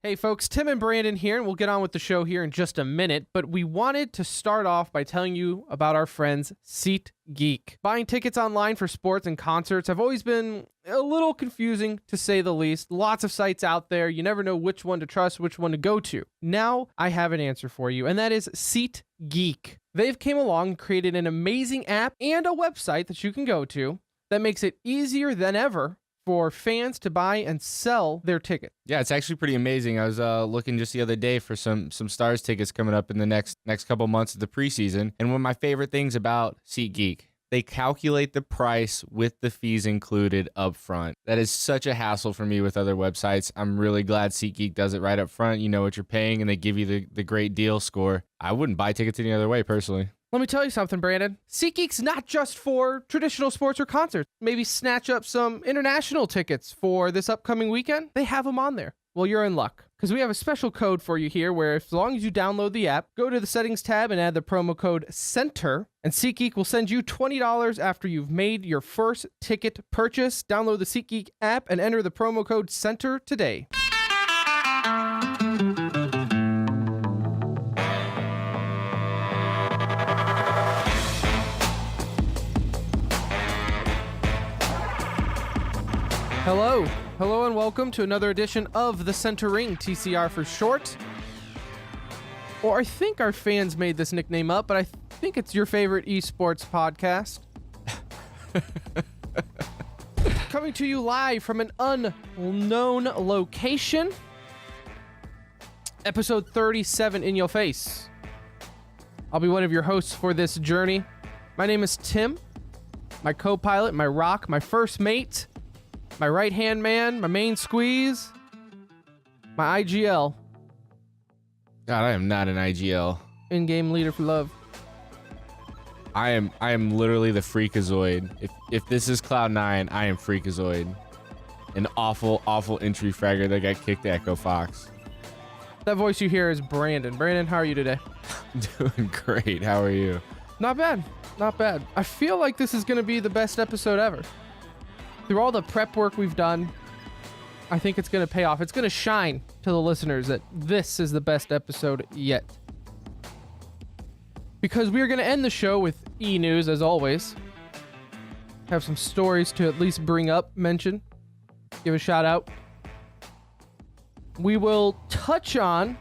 Hey folks, Tim and Brandon here, and we'll get on with the show here in just a minute, but we wanted to start off by telling you about our friends SeatGeek. Buying tickets online for sports and concerts have always been a little confusing, to say the least. Lots of sites out there, you never know which one to trust, which one to go to. Now, I have an answer for you, and that is SeatGeek. They've came along and created an amazing app and a website that you can go to that makes it easier than ever for fans to buy and sell their ticket. Yeah, it's actually pretty amazing. I was looking just the other day for some Stars tickets coming up in the next couple months of the preseason. And one of my favorite things about SeatGeek, they calculate the price with the fees included up front. That is such a hassle for me with other websites. I'm really glad SeatGeek does it right up front. You know what you're paying, and they give you the great deal score. I wouldn't buy tickets any other way, personally. Let me tell you something, Brandon. SeatGeek's not just for traditional sports or concerts. Maybe snatch up some international tickets for this upcoming weekend. They have them on there. Well, you're in luck, because we have a special code for you here where as long as you download the app, go to the settings tab and add the promo code CENTER, and SeatGeek will send you $20 after you've made your first ticket purchase. Download the SeatGeek app and enter the promo code CENTER today. Hello and welcome to another edition of The Center Ring, TCR for short. Or I think our fans made this nickname up, but I think it's your favorite esports podcast. Coming to you live from an unknown location. Episode 37 in your face. I'll be one of your hosts for this journey. My name is Tim, my co-pilot, my rock, my first mate, my right-hand man, my main squeeze, my IGL. God, I am not an IGL. In-game leader for love. I am literally the Freakazoid. If this is Cloud9, I am Freakazoid. An awful entry fragger that got kicked to Echo Fox. That voice you hear is Brandon. Brandon, how are you today? Doing great. How are you? Not bad. Not bad. I feel like this is going to be the best episode ever. Through all the prep work we've done, I think it's going to pay off. It's going to shine to the listeners that this is the best episode yet. Because we're going to end the show with E-News, as always. Have some stories to at least bring up, mention, give a shout out. We will touch on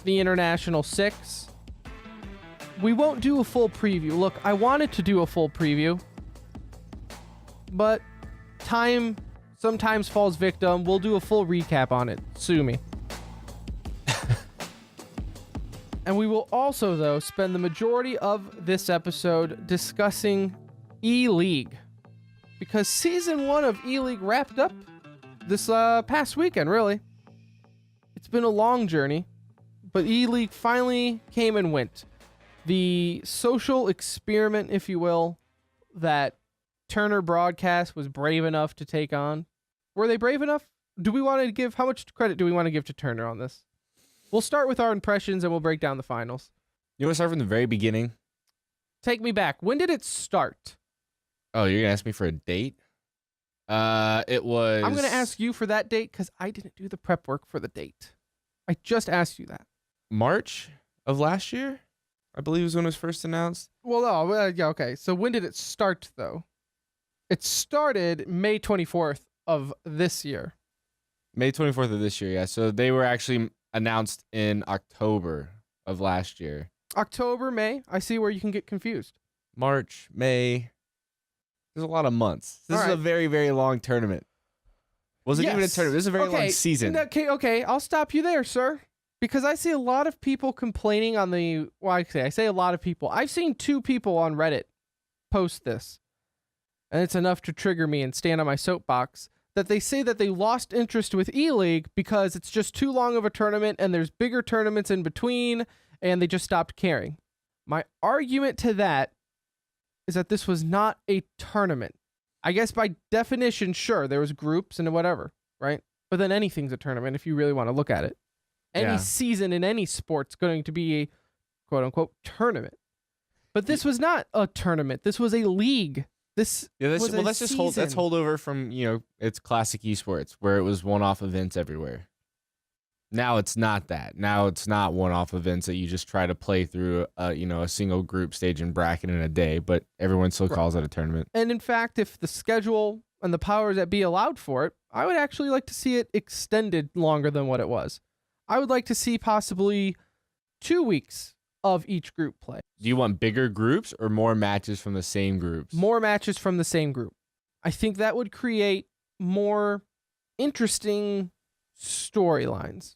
the International Six. We won't do a full preview. Look, I wanted to do a full preview, but time sometimes falls victim. We'll do a full recap on it. Sue me. And we will also, though, spend the majority of this episode discussing E-League. Because Season 1 of E-League wrapped up this past weekend, really. It's been a long journey, but E-League finally came and went. The social experiment, if you will, that Turner Broadcast was brave enough to take on. Were they brave enough? How much credit do we want to give to Turner on this? We'll start with our impressions and we'll break down the finals. You want to start from the very beginning? Take me back. When did it start? Oh, you're going to ask me for a date? It was... I'm going to ask you for that date because I didn't do the prep work for the date. I just asked you that. March of last year? I believe was when it was first announced. Well, no, yeah, okay. So when did it start, though? It started May 24th of this year. May 24th of this year, yeah. So they were actually announced in October of last year. October, May. I see where you can get confused. March, May. There's a lot of months. This is right. a very, very long tournament. Was it even a tournament? This is a very long season. Okay, I'll stop you there, sir. Because I see a lot of people complaining on the... Well, I say a lot of people. I've seen 2 people on Reddit post this. And it's enough to trigger me and stand on my soapbox, that they say that they lost interest with E-League because it's just too long of a tournament and there's bigger tournaments in between and they just stopped caring. My argument to that is that this was not a tournament. I guess by definition, sure, there was groups and whatever, right? But then anything's a tournament if you really want to look at it. Any season in any sport's going to be a quote-unquote tournament. But this was not a tournament. This was a league. Let's just hold over from, it's classic esports where it was one-off events everywhere. Now it's not that. Now it's not one-off events that you just try to play through, a single group stage and bracket in a day, but everyone still calls it a tournament. And in fact, if the schedule and the powers that be allowed for it, I would actually like to see it extended longer than what it was. I would like to see possibly 2 weeks of each group play. Do you want bigger groups or more matches from the same groups? More matches from the same group. I think that would create more interesting storylines,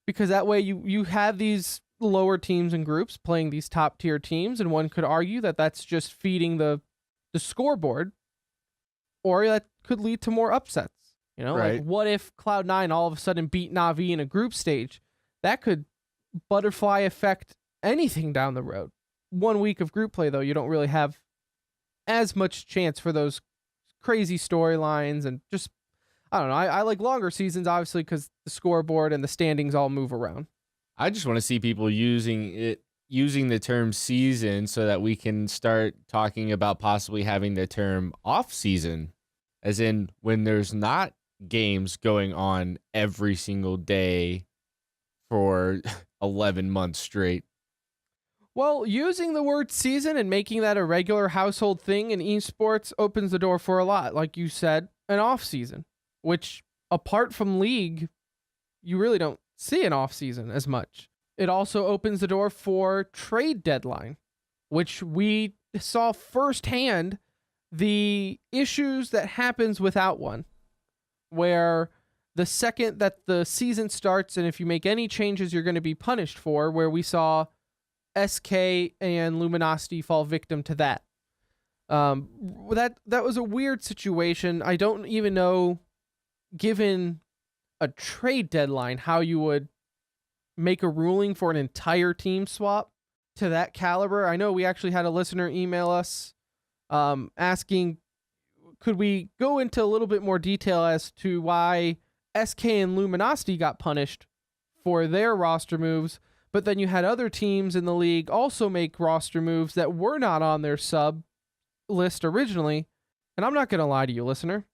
because that way you have these lower teams and groups playing these top tier teams, and one could argue that that's just feeding the scoreboard, or that could lead to more upsets. Right. Like what if Cloud9 all of a sudden beat Na'Vi in a group stage? That could butterfly effect anything down the road. 1 week of group play, though, you don't really have as much chance for those crazy storylines, and just, I don't know. I like longer seasons, obviously, because the scoreboard and the standings all move around. I just want to see people using the term season so that we can start talking about possibly having the term off season, as in when there's not games going on every single day for 11 months straight. Well, using the word season and making that a regular household thing in esports opens the door for a lot. Like you said, an off season, which apart from league, you really don't see an off season as much. It also opens the door for trade deadline, which we saw firsthand the issues that happens without one, where the second that the season starts, and if you make any changes, you're going to be punished for, where we saw SK and Luminosity fall victim to that. That was a weird situation. I don't even know, given a trade deadline, how you would make a ruling for an entire team swap to that caliber. I know we actually had a listener email us asking, could we go into a little bit more detail as to why SK and Luminosity got punished for their roster moves, but then you had other teams in the league also make roster moves that were not on their sub list originally. And I'm not going to lie to you, listener.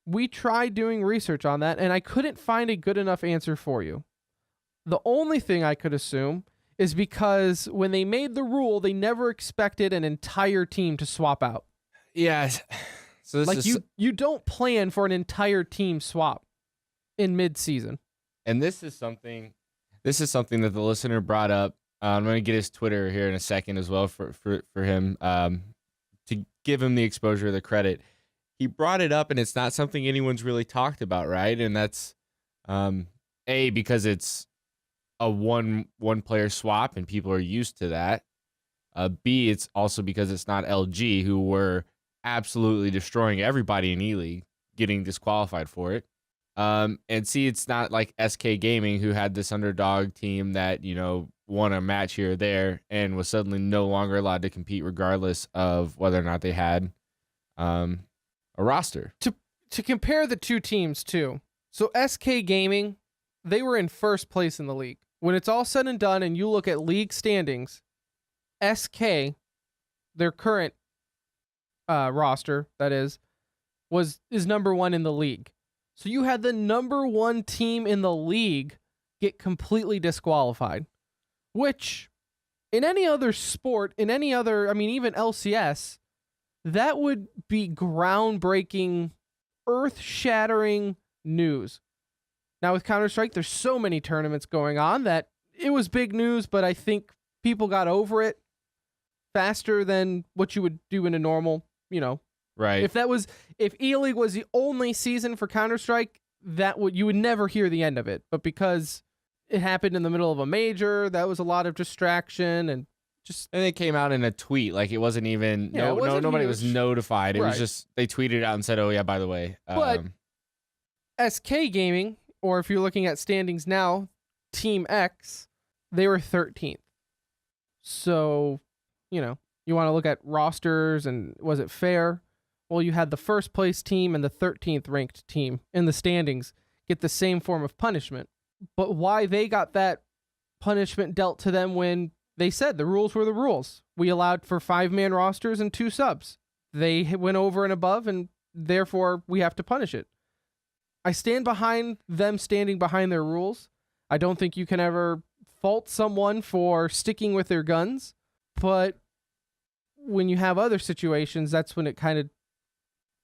We tried doing research on that, and I couldn't find a good enough answer for you. The only thing I could assume is because when they made the rule, they never expected an entire team to swap out. Yes. So this like is, you don't plan for an entire team swap in mid-season. and this is something that the listener brought up. I'm going to get his Twitter here in a second as well for him to give him the exposure, the credit. He brought it up, and it's not something anyone's really talked about, right? And that's because it's a one player swap and people are used to that. B, it's also because it's not LG, who were absolutely destroying everybody in E-League, getting disqualified for it. And C, it's not like SK Gaming, who had this underdog team that, won a match here or there and was suddenly no longer allowed to compete regardless of whether or not they had a roster. To compare the two teams too. So SK Gaming, they were in first place in the league. When it's all said and done and you look at league standings, SK, their current roster, that is number one in the league. So you had the number one team in the league get completely disqualified, which in any other sport, even LCS, that would be groundbreaking, earth-shattering news. Now with Counter-Strike, there's so many tournaments going on that it was big news, but I think people got over it faster than what you would do in a normal, Right. If E-League was the only season for Counter-Strike, you would never hear the end of it. But because it happened in the middle of a major, that was a lot of distraction and it came out in a tweet. Like it wasn't even nobody was notified. It was just they tweeted out and said, "Oh yeah, by the way." But SK Gaming, or if you're looking at standings now, Team X, they were 13th. So, you want to look at rosters and was it fair? Well, you had the first place team and the 13th ranked team in the standings get the same form of punishment. But why they got that punishment dealt to them when they said the rules were the rules? We allowed for 5-man rosters and 2 subs. They went over and above, and therefore we have to punish it. I stand behind them standing behind their rules. I don't think you can ever fault someone for sticking with their guns, but when you have other situations, that's when it kind of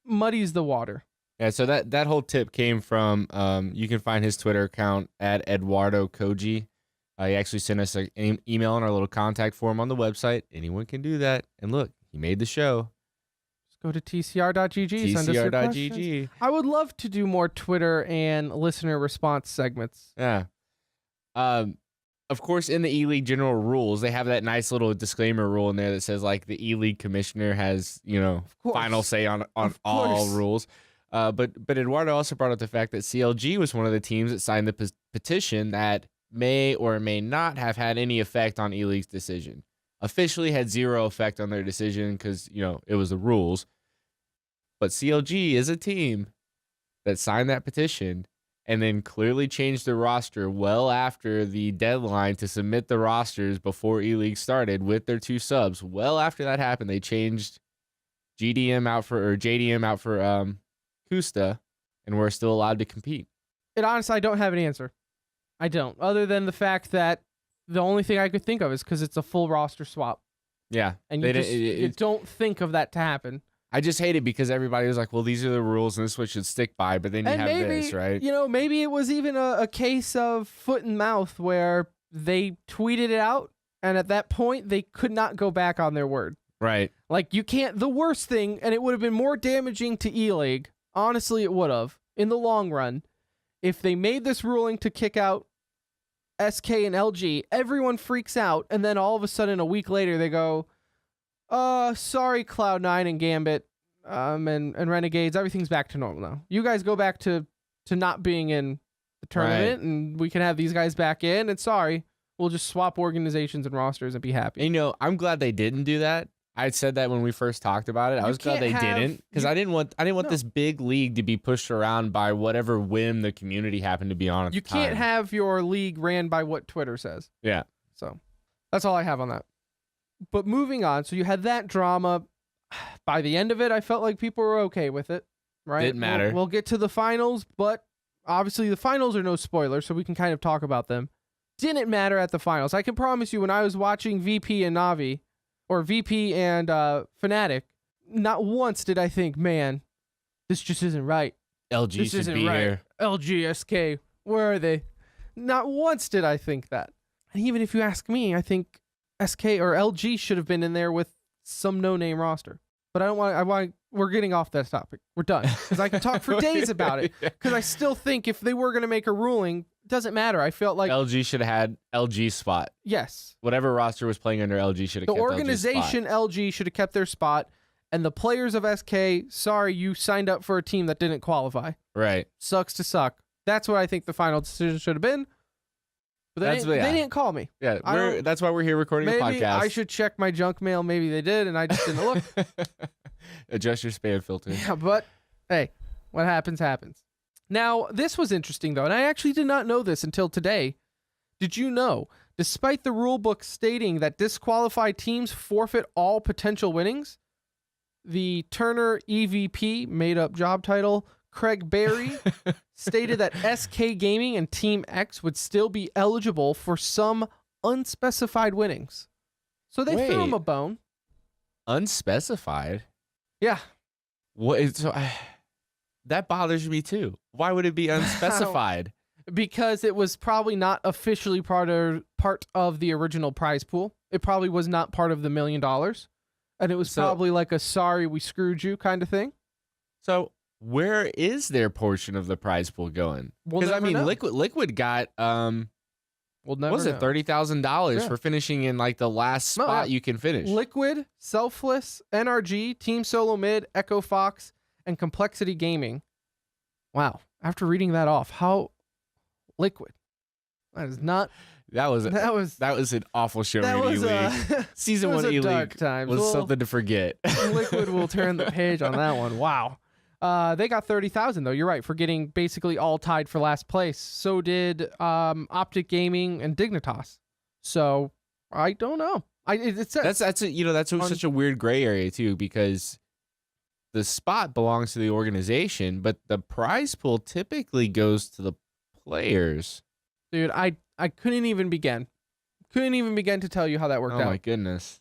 muddies the water. Yeah, so that whole tip came from, you can find his Twitter account at Eduardo Koji. He actually sent us an email on our little contact form on the website. Anyone can do that. And look, he made the show. Just go to tcr.gg. Send us your questions. TCR.gg. I would love to do more Twitter and listener response segments. Yeah. Of course, in the E-League general rules, they have that nice little disclaimer rule in there that says, like, the E-League commissioner has, final say on all rules. But Eduardo also brought up the fact that CLG was one of the teams that signed the petition that may or may not have had any effect on E-League's decision. Officially had zero effect on their decision because, it was the rules. But CLG is a team that signed that petition and then clearly changed the roster well after the deadline to submit the rosters before E-League started with their 2 subs. Well after that happened, they changed JDM out for Kusta, and we're still allowed to compete. And honestly, I don't have an answer. I don't. Other than the fact that the only thing I could think of is because it's a full roster swap. Yeah. And you don't think of that to happen. I just hate it because everybody was like, well, these are the rules and this is what should stick by. But then you have this, right? Maybe it was even a case of foot and mouth where they tweeted it out. And at that point, they could not go back on their word. Right. Like, you can't. The worst thing, and it would have been more damaging to E-League. Honestly, it would have, in the long run, if they made this ruling to kick out SK and LG, everyone freaks out, and then all of a sudden, a week later, they go, sorry, Cloud9 and Gambit, and Renegades, everything's back to normal now. You guys go back to not being in the tournament, right, and we can have these guys back in, and sorry, we'll just swap organizations and rosters and be happy. And, I'm glad they didn't do that. I said that when we first talked about it. I was glad they didn't, because I didn't want this big league to be pushed around by whatever whim the community happened to be on at the time. You can't have your league ran by what Twitter says. Yeah. So that's all I have on that. But moving on, so you had that drama. By the end of it, I felt like people were okay with it, right? Didn't matter. We'll get to the finals, but obviously the finals are no spoilers, so we can kind of talk about them. Didn't matter at the finals. I can promise you, when I was watching VP and Navi, or VP and Fnatic, not once did I think, man, this just isn't right. LG this should isn't be right. here. LG, SK, where are they? Not once did I think that. And even if you ask me, I think SK or LG should have been in there with some no-name roster. But I don't want. We're getting off that topic. We're done, because I can talk for days about it. Because I still think if they were going to make a ruling, it doesn't matter. I felt like LG should have had LG's spot. Yes. Whatever roster was playing under LG should have kept the organization. LG's spot. LG should have kept their spot, and the players of SK. Sorry, you signed up for a team that didn't qualify. Right. Sucks to suck. That's what I think the final decision should have been. But they didn't call me. Yeah, that's why we're here recording a podcast. Maybe I should check my junk mail. Maybe they did, and I just didn't look. Adjust your spam filter. Yeah, but hey, what happens, happens. Now, this was interesting, though, and I actually did not know this until today. Did you know, despite the rule book stating that disqualified teams forfeit all potential winnings, the Turner EVP, made-up job title, Craig Berry, stated that SK Gaming and Team X would still be eligible for some unspecified winnings. So they threw him a bone. Unspecified? Yeah. That bothers me too. Why would it be unspecified? Because it was probably not officially part of the original prize pool. It probably was not part of the $1 million. And it was probably like a sorry, we screwed you kind of thing. So where is their portion of the prize pool going? Because know. Liquid got what was it, $30,000 for finishing in like the last spot you can finish. Liquid, Selfless, NRG, Team Solo Mid, Echo Fox, and Complexity Gaming. Wow. After reading that off, how Liquid. That is not. That was an awful showing in E-League. Season 1 E-League was something to forget. Liquid will turn the page on that one. Wow. They got 30,000 though. You're right, for getting basically all tied for last place. So did Optic Gaming and Dignitas. So I don't know. That's such a weird gray area too, because the spot belongs to the organization, but the prize pool typically goes to the players. Dude, I couldn't even begin. Couldn't even begin to tell you how that worked out. Oh my goodness.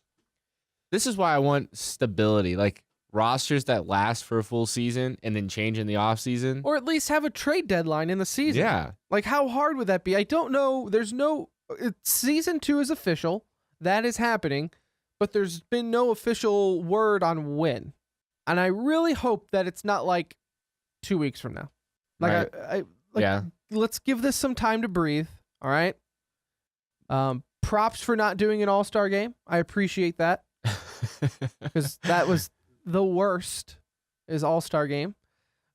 This is why I want stability, like rosters that last for a full season and then change in the off season. Or at least have a trade deadline in the season. Yeah. Like, how hard would that be? I don't know. Season 2 is official. That is happening. But there's been no official word on when. And I really hope that it's not like 2 weeks from now. Like, Right. yeah. Let's give this some time to breathe. All right. Props for not doing an all-star game. I appreciate that. Because that was the worst is all-star game.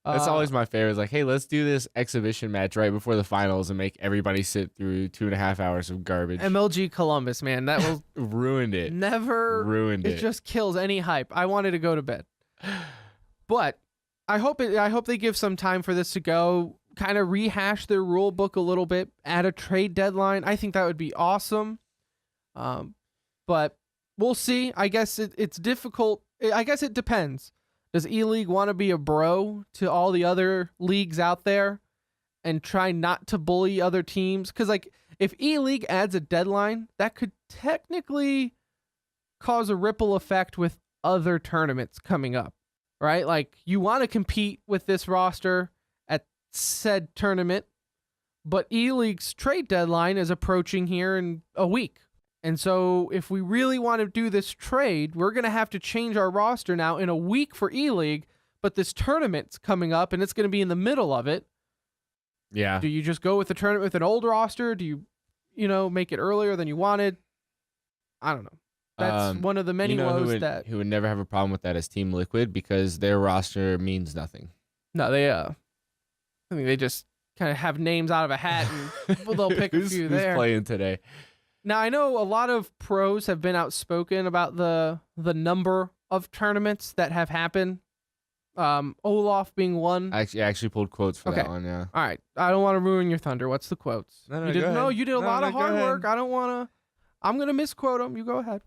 That's always my favorite. It's like, hey, let's do this exhibition match right before the finals and make everybody sit through 2.5 hours of garbage. MLG Columbus, man. That will ruined it. Ruined it. It just kills any hype. I wanted to go to bed. But I hope they give some time for this to go, kind of rehash their rule book a little bit, add a trade deadline. I think that would be awesome. But we'll see. I guess it's difficult. I guess it depends. Does E-League want to be a bro to all the other leagues out there and try not to bully other teams? Because, like, if E-League adds a deadline, that could technically cause a ripple effect with other tournaments coming up, right? Like, you want to compete with this roster at said tournament, but E-League's trade deadline is approaching here in a week. And so if we really want to do this trade, we're going to have to change our roster now in a week for E-League, but this tournament's coming up and it's going to be in the middle of it. Yeah. Do you just go with the tournament with an old roster? Do you make it earlier than you wanted? I don't know. That's one of the many woes who would never have a problem with that is Team Liquid, because their roster means nothing. No, I think they just kind of have names out of a hat and they'll pick a few there. Who's playing today? Now, I know a lot of pros have been outspoken about the number of tournaments that have happened. Olaf being one. I actually pulled quotes for that one, yeah. All right. I don't want to ruin your thunder. What's the quotes? No, you did a lot of hard work. I don't want to. I'm going to misquote them. You go ahead.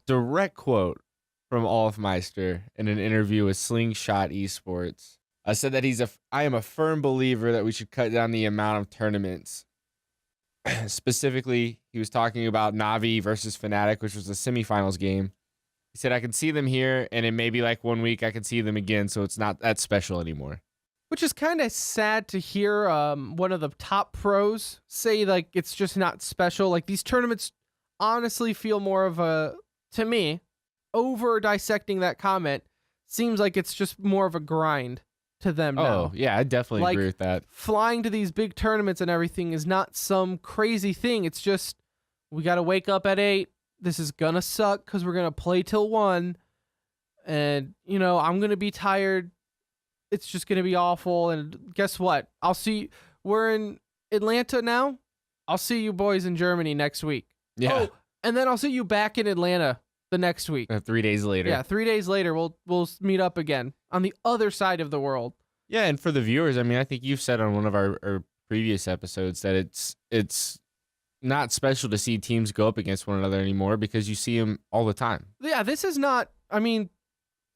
Direct quote from Olafmeister in an interview with Slingshot Esports. I said that I am a firm believer that we should cut down the amount of tournaments. Specifically, he was talking about Na'Vi versus Fnatic, which was the semifinals game. He said, I can see them here, and in maybe like 1 week, I can see them again, so it's not that special anymore. Which is kind of sad to hear one of the top pros say, like, it's just not special. Like, these tournaments honestly feel more of to me, over dissecting that comment, seems like it's just more of a grind to them now. Oh, yeah, I definitely agree with that. Flying to these big tournaments and everything is not some crazy thing. It's just, we got to wake up at 8. This is going to suck because we're going to play till 1. And, I'm going to be tired. It's just going to be awful. And guess what? We're in Atlanta now. I'll see you boys in Germany next week. Yeah. Oh, and then I'll see you back in Atlanta the next week. 3 days later. Yeah, 3 days later, we'll meet up again on the other side of the world. Yeah, and for the viewers, I mean, I think you've said on one of our previous episodes that it's not special to see teams go up against one another anymore because you see them all the time. Yeah, this is not, I mean,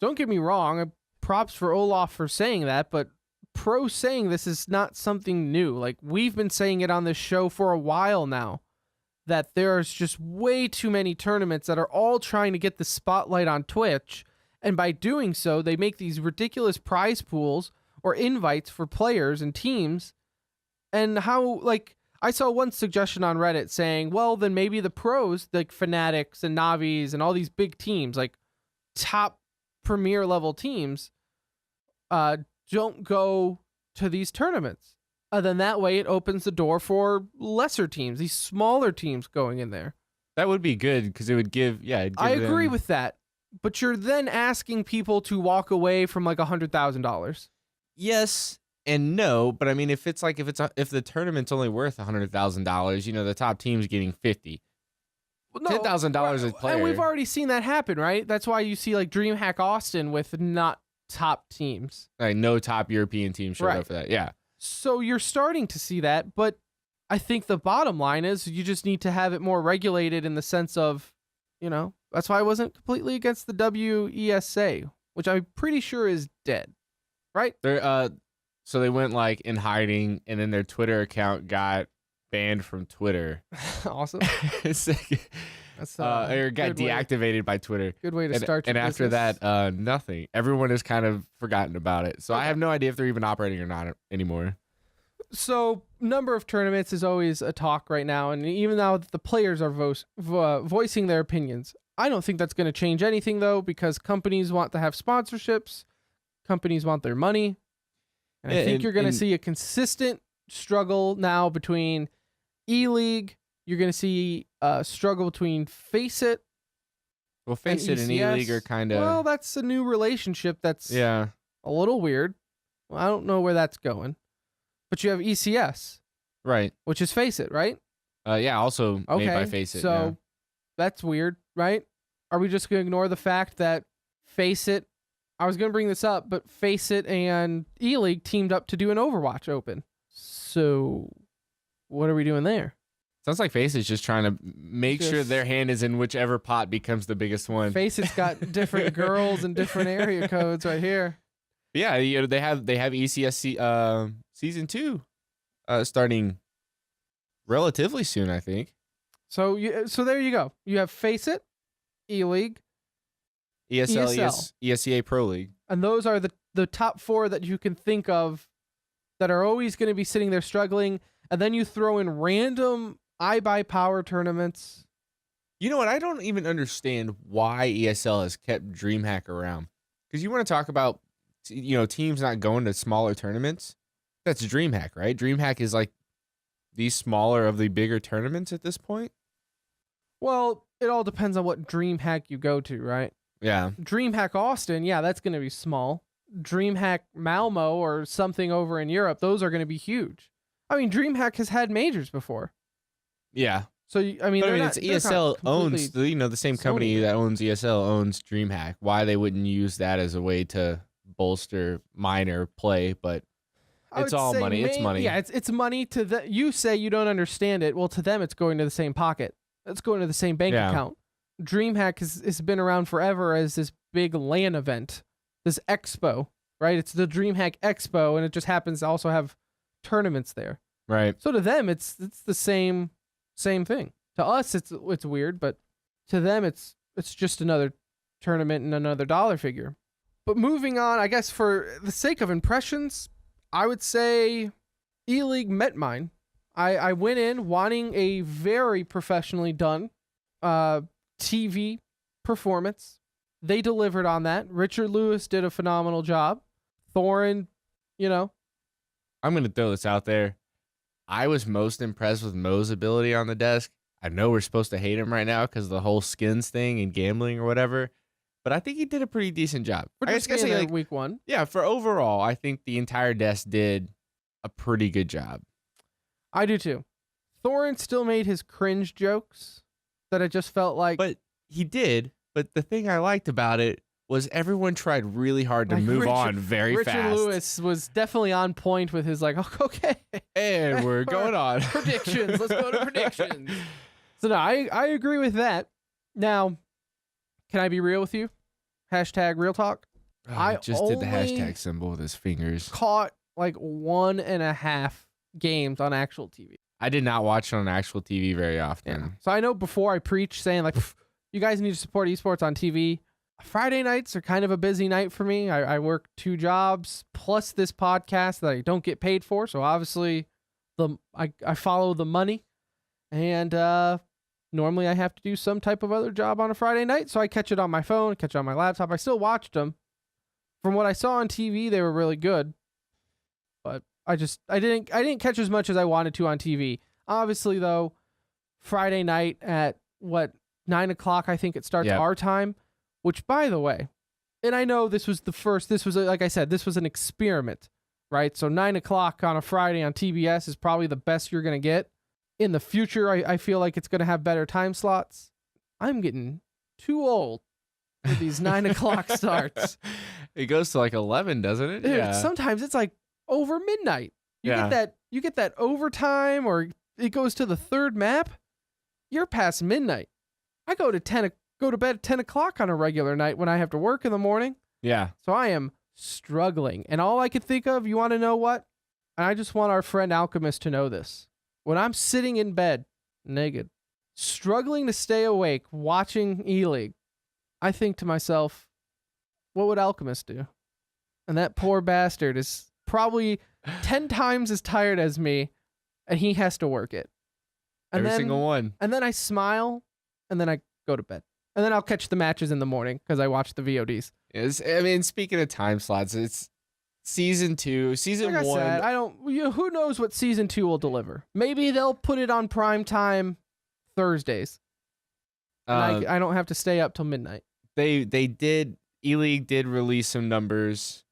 don't get me wrong, props for Olaf for saying that, but pro saying this is not something new. Like, we've been saying it on this show for a while now, that there's just way too many tournaments that are all trying to get the spotlight on Twitch, and by doing so, they make these ridiculous prize pools or invites for players and teams, and how, like, I saw one suggestion on Reddit saying, well, then maybe the pros, like Fanatics and Navis and all these big teams, like top premier level teams, don't go to these tournaments. Then that way it opens the door for lesser teams, these smaller teams going in there. That would be good because it would give, I agree with that. But you're then asking people to walk away from like $100,000. Yes and no, but I mean, if the tournament's only worth $100,000, the top team's getting $50,000. No, $10,000 a player. And we've already seen that happen, right? That's why you see like DreamHack Austin with not top teams. Like no top European team showed up for that. Yeah. So you're starting to see that, but I think the bottom line is you just need to have it more regulated in the sense of, that's why I wasn't completely against the WESA which I'm pretty sure is dead, right? They're so they went like in hiding, and then their Twitter account got banned from Twitter. Awesome. It's like, That's or got deactivated by Twitter. Good way to start your And after business. that, nothing. Everyone has kind of forgotten about it. So I have no idea if they're even operating or not anymore. So number of tournaments is always a talk right now, and even now that the players are voicing their opinions, I don't think that's going to change anything though, because companies want to have sponsorships, companies want their money, and I think you're going to see a consistent struggle now between E-League. You're going to see a struggle between Faceit. Well, Faceit and E-League are kind of... Well, that's a new relationship that's a little weird. Well, I don't know where that's going. But you have ECS. Right. Which is Faceit, right? Also made by Faceit. So that's weird, right? Are we just going to ignore the fact that Faceit... I was going to bring this up, but Faceit and E-League teamed up to do an Overwatch Open. So what are we doing there? Sounds like Faceit's just trying to make sure their hand is in whichever pot becomes the biggest one. Faceit's got different girls and different area codes right here. Yeah, they have ECS season 2 starting relatively soon, I think. So there you go. You have Faceit, E-League, ESL. ESEA Pro League. And those are the top 4 that you can think of that are always going to be sitting there struggling. And then you throw in random iBuyPower tournaments. You know what? I don't even understand why ESL has kept DreamHack around. Because you want to talk about, teams not going to smaller tournaments. That's DreamHack, right? DreamHack is like the smaller of the bigger tournaments at this point. Well, it all depends on what DreamHack you go to, right? Yeah. DreamHack Austin, yeah, that's going to be small. DreamHack Malmo or something over in Europe, those are going to be huge. I mean, DreamHack has had majors before. Yeah. So, I mean, it's ESL owns, the same company that owns ESL owns DreamHack. Why they wouldn't use that as a way to bolster minor play, but it's all money. It's money. Yeah, it's money to you say you don't understand it. Well, to them, it's going to the same pocket. It's going to the same bank account. DreamHack has been around forever as this big LAN event, this expo, right? It's the DreamHack Expo, and it just happens to also have tournaments there. Right. So to them, it's the same thing. To us, it's weird, but to them, it's just another tournament and another dollar figure. But moving on, I guess for the sake of impressions, I would say E-League met mine. I went in wanting a very professionally done TV performance. They delivered on that. Richard Lewis did a phenomenal job. Thorin, I'm going to throw this out there. I was most impressed with Mo's ability on the desk. I know we're supposed to hate him right now because of the whole skins thing and gambling or whatever, but I think he did a pretty decent job. I guess say week 1. Yeah, for overall, I think the entire desk did a pretty good job. I do too. Thorin still made his cringe jokes that I just felt like. But he did. But the thing I liked about it was everyone tried really hard to move on very fast. Richard Lewis was definitely on point with his okay. And we're going on. Predictions. Let's go to predictions. So no, I agree with that. Now, can I be real with you? Hashtag real talk. Oh, I just did the hashtag symbol with his fingers. Caught 1.5 games on actual TV. I did not watch it on actual TV very often. Yeah. So I know before I preach saying you guys need to support esports on TV. Friday nights are kind of a busy night for me. I work 2 jobs plus this podcast that I don't get paid for. So obviously I follow the money, and normally I have to do some type of other job on a Friday night. So I catch it on my phone, catch it on my laptop. I still watched them. From what I saw on TV, they were really good, but I didn't catch as much as I wanted to on TV. Obviously though, Friday night at 9:00, I think it starts our time. Which, by the way, and I know this was like I said, this was an experiment, right? So 9:00 on a Friday on TBS is probably the best you're going to get. In the future, I feel like it's going to have better time slots. I'm getting too old for these 9:00 starts. It goes to 11, doesn't it? Dude, sometimes it's over midnight. You get that overtime, or it goes to the 3rd map. You're past midnight. I go to bed at 10:00 on a regular night when I have to work in the morning. Yeah. So I am struggling. And all I could think of, you want to know what? And I just want our friend Alchemist to know this. When I'm sitting in bed, naked, struggling to stay awake, watching E-League, I think to myself, what would Alchemist do? And that poor bastard is probably 10 times as tired as me, and he has to work it. And Every then, single one. And then I smile, and then I go to bed. And then I'll catch the matches in the morning because I watch the VODs. I mean, speaking of time slots, it's season 2, season like 1. I don't. Who knows what season 2 will deliver? Maybe they'll put it on prime time Thursdays. And I don't have to stay up till midnight. They did. E-League did release some numbers.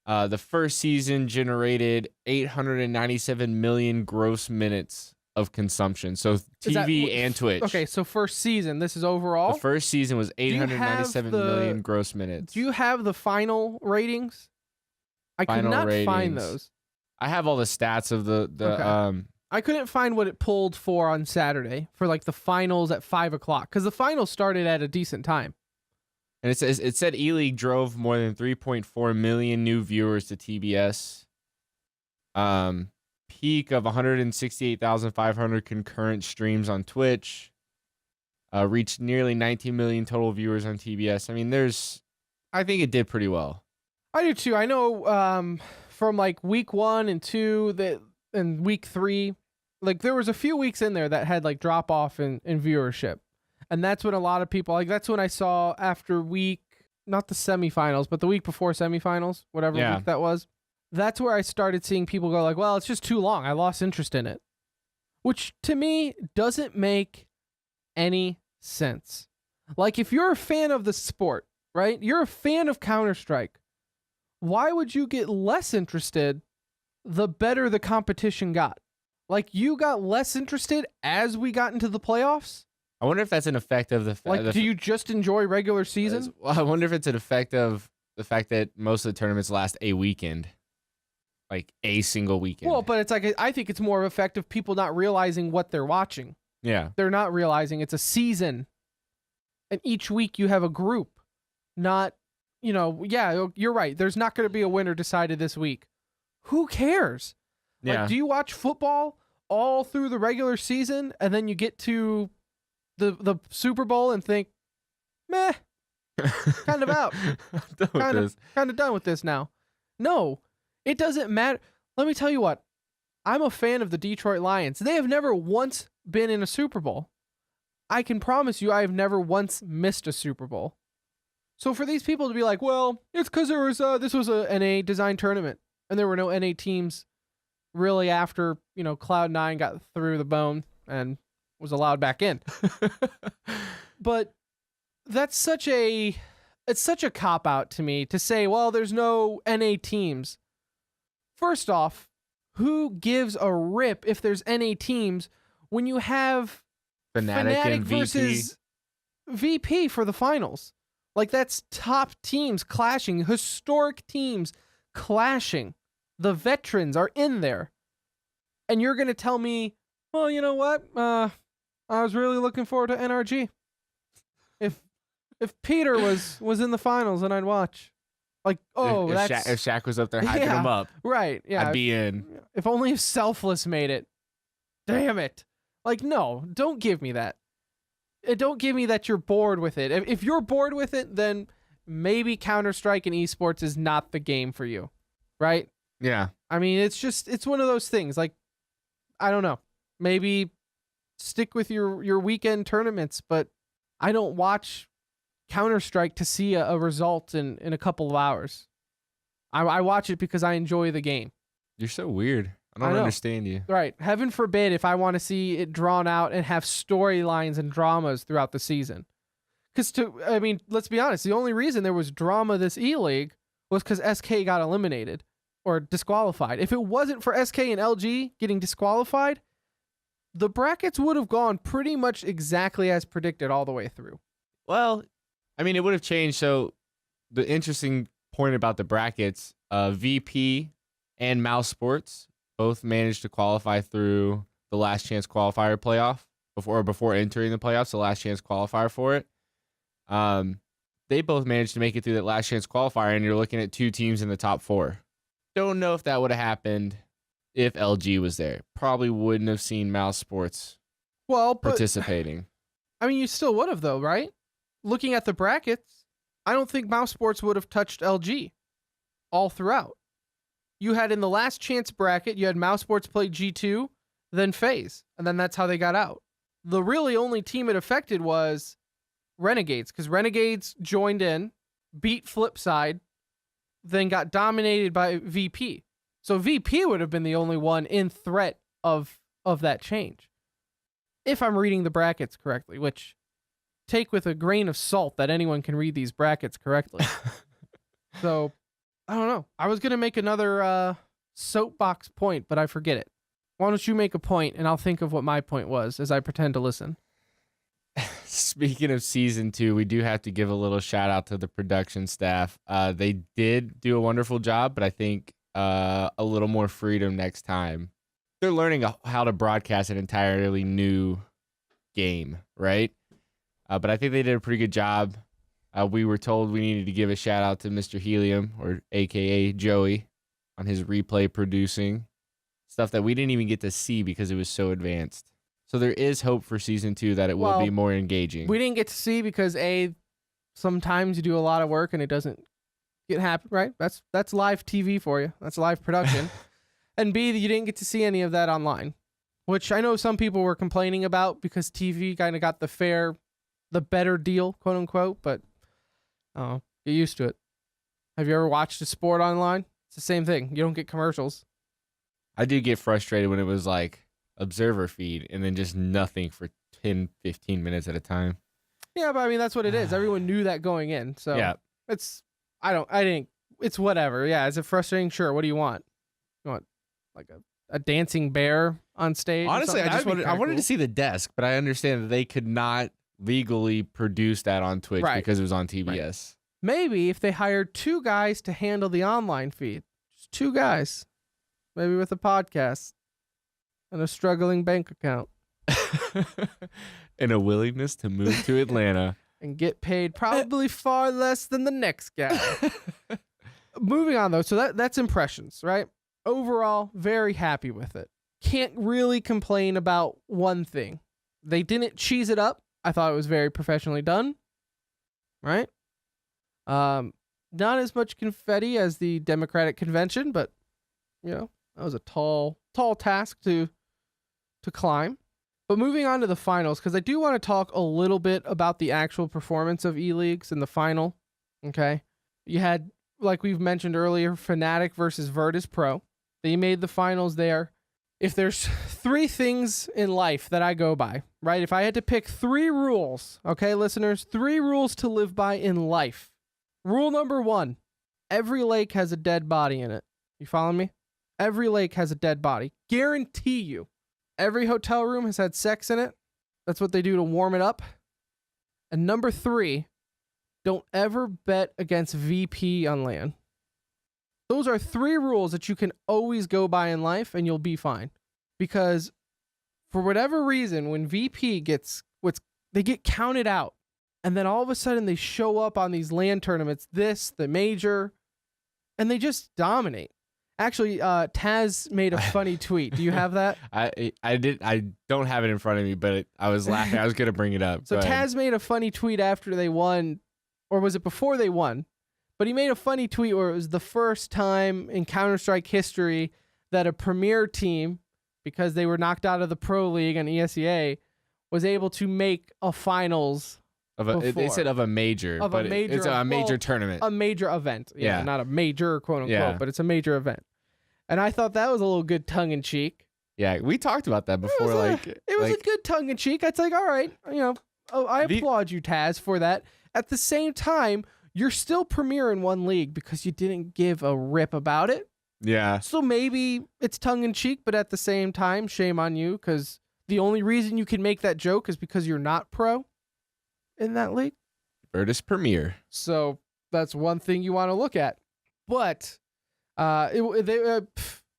The first season generated 897 million gross minutes of consumption. So TV and Twitch. Okay, so first season, this is overall? The first season was 897 million gross minutes. Do you have the final ratings? I could not find those. I have all the stats of the okay. I couldn't find what it pulled for on Saturday for like the finals at 5:00 because the finals started at a decent time. And it said E-League drove more than 3.4 million new viewers to TBS. Peak of 168,500 concurrent streams on Twitch. Reached nearly 19 million total viewers on TBS. I mean, I think it did pretty well. I do too. I know from like week 1 and 2 and week 3, like there was a few weeks in there that had like drop off in viewership. And that's when a lot of people, like that's when I saw after not the semifinals, but the week before semifinals, whatever week that was. That's where I started seeing people go like, well, it's just too long. I lost interest in it. Which to me doesn't make any sense. Like if you're a fan of the sport, right? You're a fan of Counter-Strike. Why would you get less interested the better the competition got? Like you got less interested as we got into the playoffs? I wonder if that's an effect of do you just enjoy regular season? I wonder if it's an effect of the fact that most of the tournaments last a weekend, like a single weekend. Well, but it's like I think it's more of effect of people not realizing what they're watching. Yeah, they're not realizing it's a season, and each week you have a group. Not, yeah, you're right. There's not going to be a winner decided this week. Who cares? Yeah. Like, do you watch football all through the regular season, and then you get to the Super Bowl and think, meh, kind of out. Kind of done with this now. No, it doesn't matter. Let me tell you what. I'm a fan of the Detroit Lions. They have never once been in a Super Bowl. I can promise you I have never once missed a Super Bowl. So for these people to be like, well, it's because this was a NA design tournament and there were no NA teams really after, Cloud9 got through the bone and was allowed back in. But it's such a cop-out to me to say, well, there's no NA teams. First off, who gives a rip if there's NA teams when you have Fnatic and versus VP for the finals? Like that's top teams clashing, historic teams clashing. The veterans are in there. And you're going to tell me, well, you know what? I was really looking forward to NRG. If Peter was in the finals, then I'd watch. Like, if Shaq was up there hyping him up, right? Yeah, I'd be in. If only if Selfless made it. Damn it! Like, no, don't give me that. Don't give me that you're bored with it. If you're bored with it, then maybe Counter-Strike and esports is not the game for you, right? Yeah. I mean, it's one of those things. Like, I don't know. Maybe stick with your weekend tournaments, but I don't watch Counter-Strike to see a result in a couple of hours. I watch it because I enjoy the game. You're so weird. I don't understand you. Right. Heaven forbid if I want to see it drawn out and have storylines and dramas throughout the season. Because, let's be honest, the only reason there was drama this E-League was because SK got eliminated or disqualified. If it wasn't for SK and LG getting disqualified, the brackets would have gone pretty much exactly as predicted all the way through. Well, it would have changed. So the interesting point about the brackets, VP and Mouse Sports both managed to qualify through the last chance qualifier playoff before entering the playoffs, the last chance qualifier for it. they both managed to make it through that last chance qualifier, and you're looking at 2 teams in the top 4. Don't know if that would have happened if LG was there. Probably wouldn't have seen Mouse Sports participating. I mean, you still would have, though, right? Looking at the brackets, I don't think Mouse Sports would have touched LG all throughout. You had in the last chance bracket, you had Mouse Sports play G2, then FaZe, and then that's how they got out. The really only team it affected was Renegades, because Renegades joined in, beat Flipside, then got dominated by VP. So VP would have been the only one in threat of that change. If I'm reading the brackets correctly, which take with a grain of salt that anyone can read these brackets correctly. So, I don't know. I was going to make another soapbox point, but I forget it. Why don't you make a point, and I'll think of what my point was as I pretend to listen. Speaking of season 2, we do have to give a little shout out to the production staff. They did do a wonderful job, but I think a little more freedom next time. They're learning how to broadcast an entirely new game, right? But I think they did a pretty good job. We were told we needed to give a shout out to Mr. Helium, or AKA Joey, on his replay producing stuff that we didn't even get to see because it was so advanced. So there is hope for season 2 that it will be more engaging. We didn't get to see because sometimes you do a lot of work and it doesn't happen, right? That's live TV for you. That's live production. And B, you didn't get to see any of that online, which I know some people were complaining about because TV kind of got the better deal, quote unquote, but get used to it. Have you ever watched a sport online? It's the same thing. You don't get commercials. I did get frustrated when it was like observer feed and then just nothing for 10, 15 minutes at a time. Yeah, but I mean, that's what it is. Everyone knew that going in. So yeah. It's whatever. Yeah. Is it frustrating? Sure. What do you want? You want like a dancing bear on stage? Honestly, I wanted to see the desk, but I understand that they could not legally produce that on Twitch because it was on TBS. Right. Maybe if they hired 2 guys to handle the online feed, just 2 guys, maybe with a podcast and a struggling bank account. And a willingness to move to Atlanta. And get paid probably far less than the next guy. Moving on, though. So that's impressions, right? Overall, very happy with it. Can't really complain about one thing. They didn't cheese it up. I thought it was very professionally done. Right? Not as much confetti as the Democratic Convention, but, that was a tall task to climb. But moving on to the finals, because I do want to talk a little bit about the actual performance of E-Leagues in the final. Okay? You had, like we've mentioned earlier, Fnatic versus Virtus Pro. They made the finals there. If there's 3 things in life that I go by, right? If I had to pick 3 rules, okay, listeners, 3 rules to live by in life. Rule number 1, every lake has a dead body in it. You follow me? Every lake has a dead body. Guarantee you. Every hotel room has had sex in it. That's what they do to warm it up. And number 3, don't ever bet against VP on LAN. Those are 3 rules that you can always go by in life and you'll be fine. Because for whatever reason, when VP they get counted out, and then all of a sudden they show up on these LAN tournaments, the major, and they just dominate. Actually, Taz made a funny tweet. Do you have that? I don't have it in front of me, but I was laughing. I was going to bring it up. So Taz made a funny tweet after they won, or was it before they won? But he made a funny tweet where it was the first time in Counter-Strike history that a premier team, because they were knocked out of the Pro League on ESEA, was able to make a finals. They said of a major, but it's a major tournament. A major event. Yeah. Not a major, quote unquote, but it's a major event. And I thought that was a little good tongue-in-cheek. Yeah, we talked about that before. It was a good tongue-in-cheek. It's like, all right, I applaud you, Taz, for that. At the same time, you're still premier in one league because you didn't give a rip about it. Yeah. So maybe it's tongue-in-cheek, but at the same time, shame on you, because the only reason you can make that joke is because you're not pro in that league. Virtus Premier. So that's one thing you want to look at. But the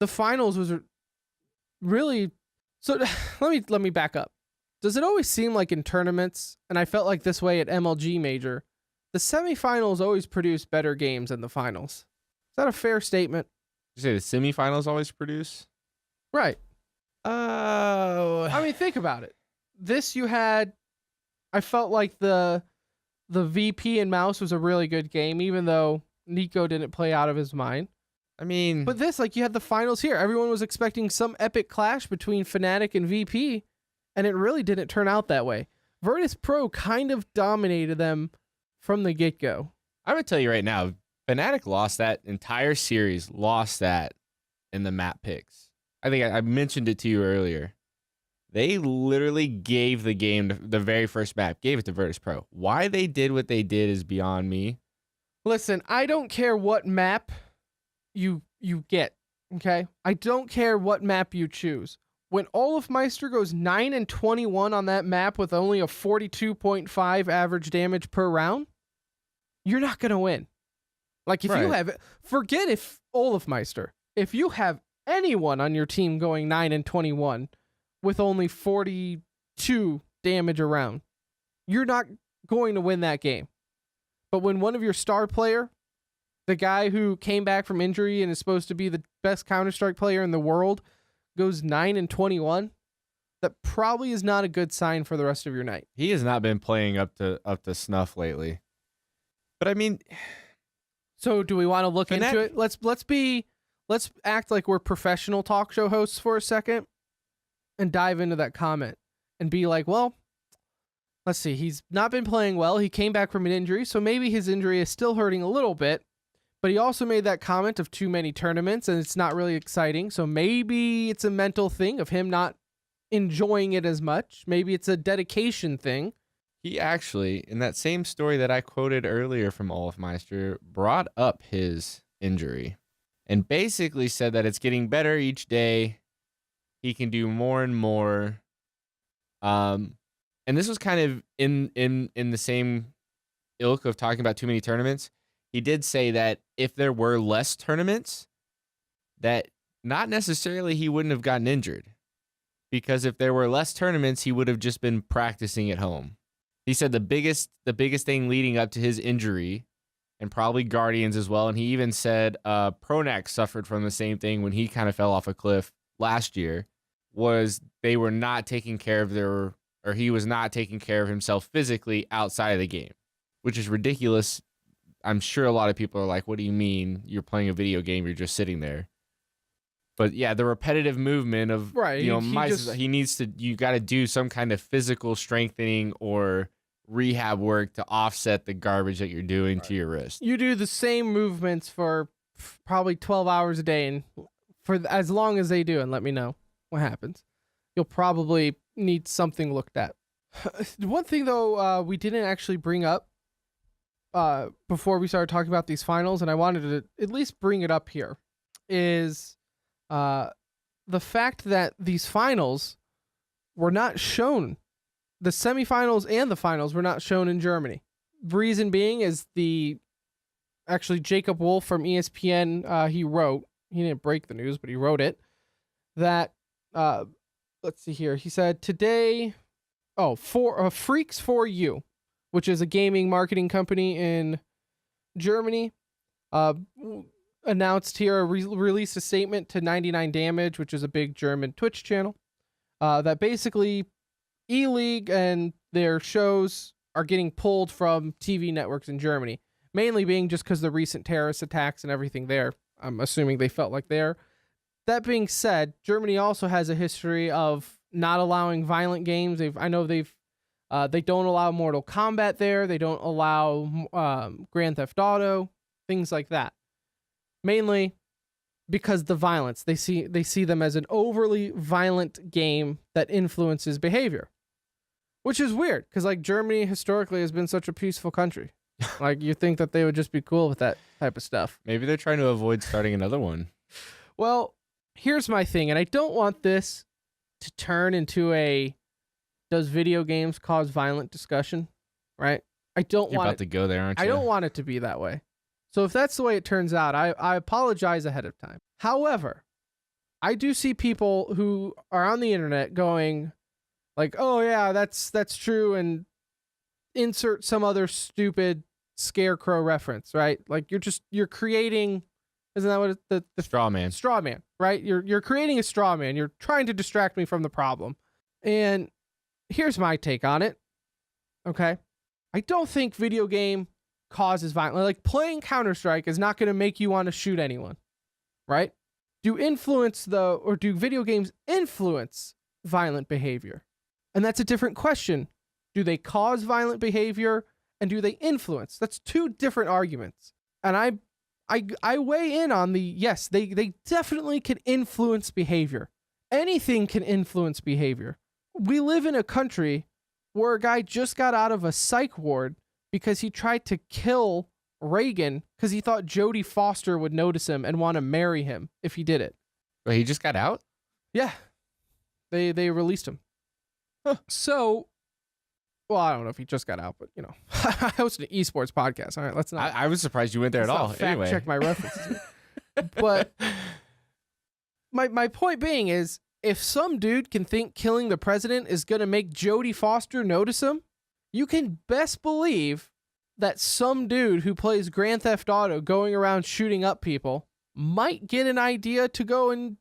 finals was really... So let me back up. Does it always seem like in tournaments, and I felt like this way at MLG Major, the semifinals always produce better games than the finals. Is that a fair statement? You say the semifinals always produce? Right. Oh. I mean, think about it. This you had, I felt like the VP and Mouse was a really good game, even though Nico didn't play out of his mind. I mean, But this, like, you had the finals here. Everyone was expecting some epic clash between Fnatic and VP, and it really didn't turn out that way. Virtus Pro kind of dominated them from the get-go. I'm going to tell you right now, Fnatic lost that entire series, lost that in the map picks. I think I mentioned it to you earlier. They literally gave the game, the very first map, gave it to Virtus Pro. Why they did what they did is beyond me. Listen, I don't care what map you get, okay? I don't care what map you choose. When Olafmeister goes 9-21 on that map with only a 42.5 average damage per round, you're not going to win. Like, if you have, forget if Olafmeister, if you have anyone on your team going 9-21 with only 42 damage a round, you're not going to win that game. But when one of your star player, the guy who came back from injury and is supposed to be the best Counter-Strike player in the world, goes 9-21, that probably is not a good sign for the rest of your night. He has not been playing up to snuff lately. But I mean, so do we want to look into it? Let's act like we're professional talk show hosts for a second and dive into that comment and be like, well, let's see. He's not been playing well. He came back from an injury, so maybe his injury is still hurting a little bit. But he also made that comment of too many tournaments, and it's not really exciting. So maybe it's a mental thing of him not enjoying it as much. Maybe it's a dedication thing. He actually, in that same story that I quoted earlier from Olafmeister, brought up his injury and basically said that it's getting better each day. He can do more and more. And this was kind of in the same ilk of talking about too many tournaments. He did say that if there were less tournaments, that not necessarily he wouldn't have gotten injured. Because if there were less tournaments, he would have just been practicing at home. He said the biggest thing leading up to his injury, and probably Guardians as well, and he even said Pronax suffered from the same thing when he kind of fell off a cliff last year, was they were not taking care of or he was not taking care of himself physically outside of the game, which is ridiculous. I'm sure a lot of people are like, what do you mean you're playing a video game? You're just sitting there. But yeah, the repetitive movement of, you got to do some kind of physical strengthening or rehab work to offset the garbage that you're doing to your wrist. You do the same movements for probably 12 hours a day, and for as long as they do, and let me know what happens. You'll probably need something looked at. One thing, though, we didn't actually bring up before we started talking about these finals, and I wanted to at least bring it up here, is the fact that these finals were not shown. The semifinals and the finals were not shown in Germany. Reason being is actually Jacob Wolf from ESPN, he didn't break the news, but he wrote it, that, let's see here, he said today, Freaks for You, which is a gaming marketing company in Germany, announced here, released a statement to 99 Damage, which is a big German Twitch channel, that basically E-League and their shows are getting pulled from TV networks in Germany, mainly being just because the recent terrorist attacks and everything there. I'm assuming they felt like there. That being said, Germany also has a history of not allowing violent games. They don't allow Mortal Kombat there. They don't allow Grand Theft Auto, things like that. Mainly because the violence. They see them as an overly violent game that influences behavior. Which is weird, because like Germany historically has been such a peaceful country. Like, you think that they would just be cool with that type of stuff. Maybe they're trying to avoid starting another one. Well, here's my thing, and I don't want this to turn into a does video games cause violent discussion, right? You're about to go there, aren't you? I don't want it to be that way. So if that's the way it turns out, I apologize ahead of time. However, I do see people who are on the internet going like, oh yeah, that's true, and insert some other stupid scarecrow reference, right? Like you're creating, isn't that what the Straw man. straw man, right? You're creating a straw man. You're trying to distract me from the problem. And here's my take on it. Okay. I don't think video game causes violence. Like playing Counter-Strike is not going to make you want to shoot anyone, right? Do video games influence violent behavior? And that's a different question. Do they cause violent behavior and do they influence? That's two different arguments. And I weigh in on the, yes, they definitely can influence behavior. Anything can influence behavior. We live in a country where a guy just got out of a psych ward because he tried to kill Reagan because he thought Jodie Foster would notice him and want to marry him if he did it. But he just got out? Yeah. They released him. So, well, I don't know if he just got out, but, I host an esports podcast. All right, let's not. I was surprised you went there at all. Anyway. Check my references. But my point being is, if some dude can think killing the president is going to make Jodie Foster notice him, you can best believe that some dude who plays Grand Theft Auto going around shooting up people might get an idea to go and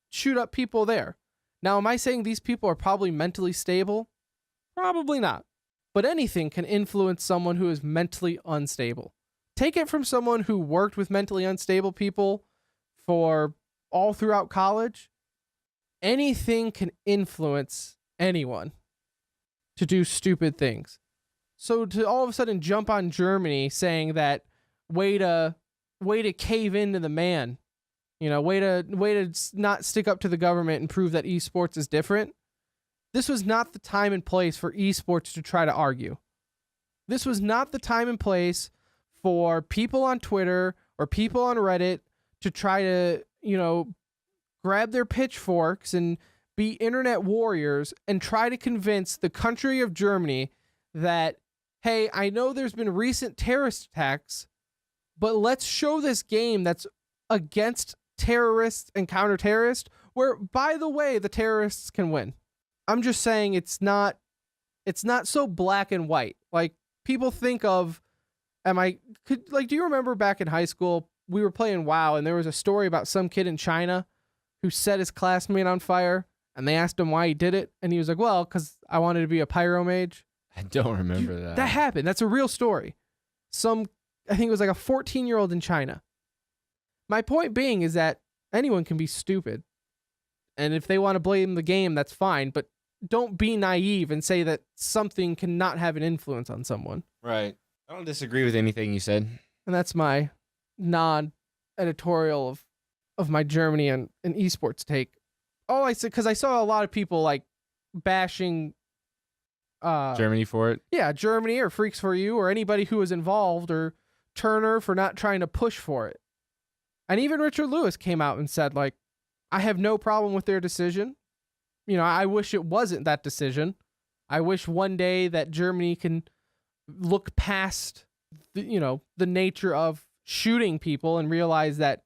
shoot up people there. Now, am I saying these people are probably mentally stable? Probably not. But anything can influence someone who is mentally unstable. Take it from someone who worked with mentally unstable people for all throughout college. Anything can influence anyone to do stupid things. So to all of a sudden jump on Germany saying that way to cave into the man, way to not stick up to the government and prove that esports is different. This was not the time and place for esports to try to argue. This was not the time and place for people on Twitter or people on Reddit to try to, grab their pitchforks and be internet warriors and try to convince the country of Germany that, hey, I know there's been recent terrorist attacks, but let's show this game that's against terrorists and counter-terrorists, where, by the way, the terrorists can win. I'm just saying it's not so black and white. Like, people think of, do you remember back in high school, we were playing WoW and there was a story about some kid in China who set his classmate on fire and they asked him why he did it. And he was like, well, because I wanted to be a pyro mage. I don't remember that. That happened. That's a real story. I think it was like a 14-year-old in China. My point being is that anyone can be stupid. And if they want to blame the game, that's fine. But don't be naive and say that something cannot have an influence on someone. Right. I don't disagree with anything you said. And that's my non-editorial of my Germany and esports take. Oh, I said, because I saw a lot of people like bashing Germany for it. Yeah, Germany or Freaks for You or anybody who was involved, or Turner for not trying to push for it. And even Richard Lewis came out and said, like, I have no problem with their decision. I wish it wasn't that decision. I wish one day that Germany can look past the nature of shooting people and realize that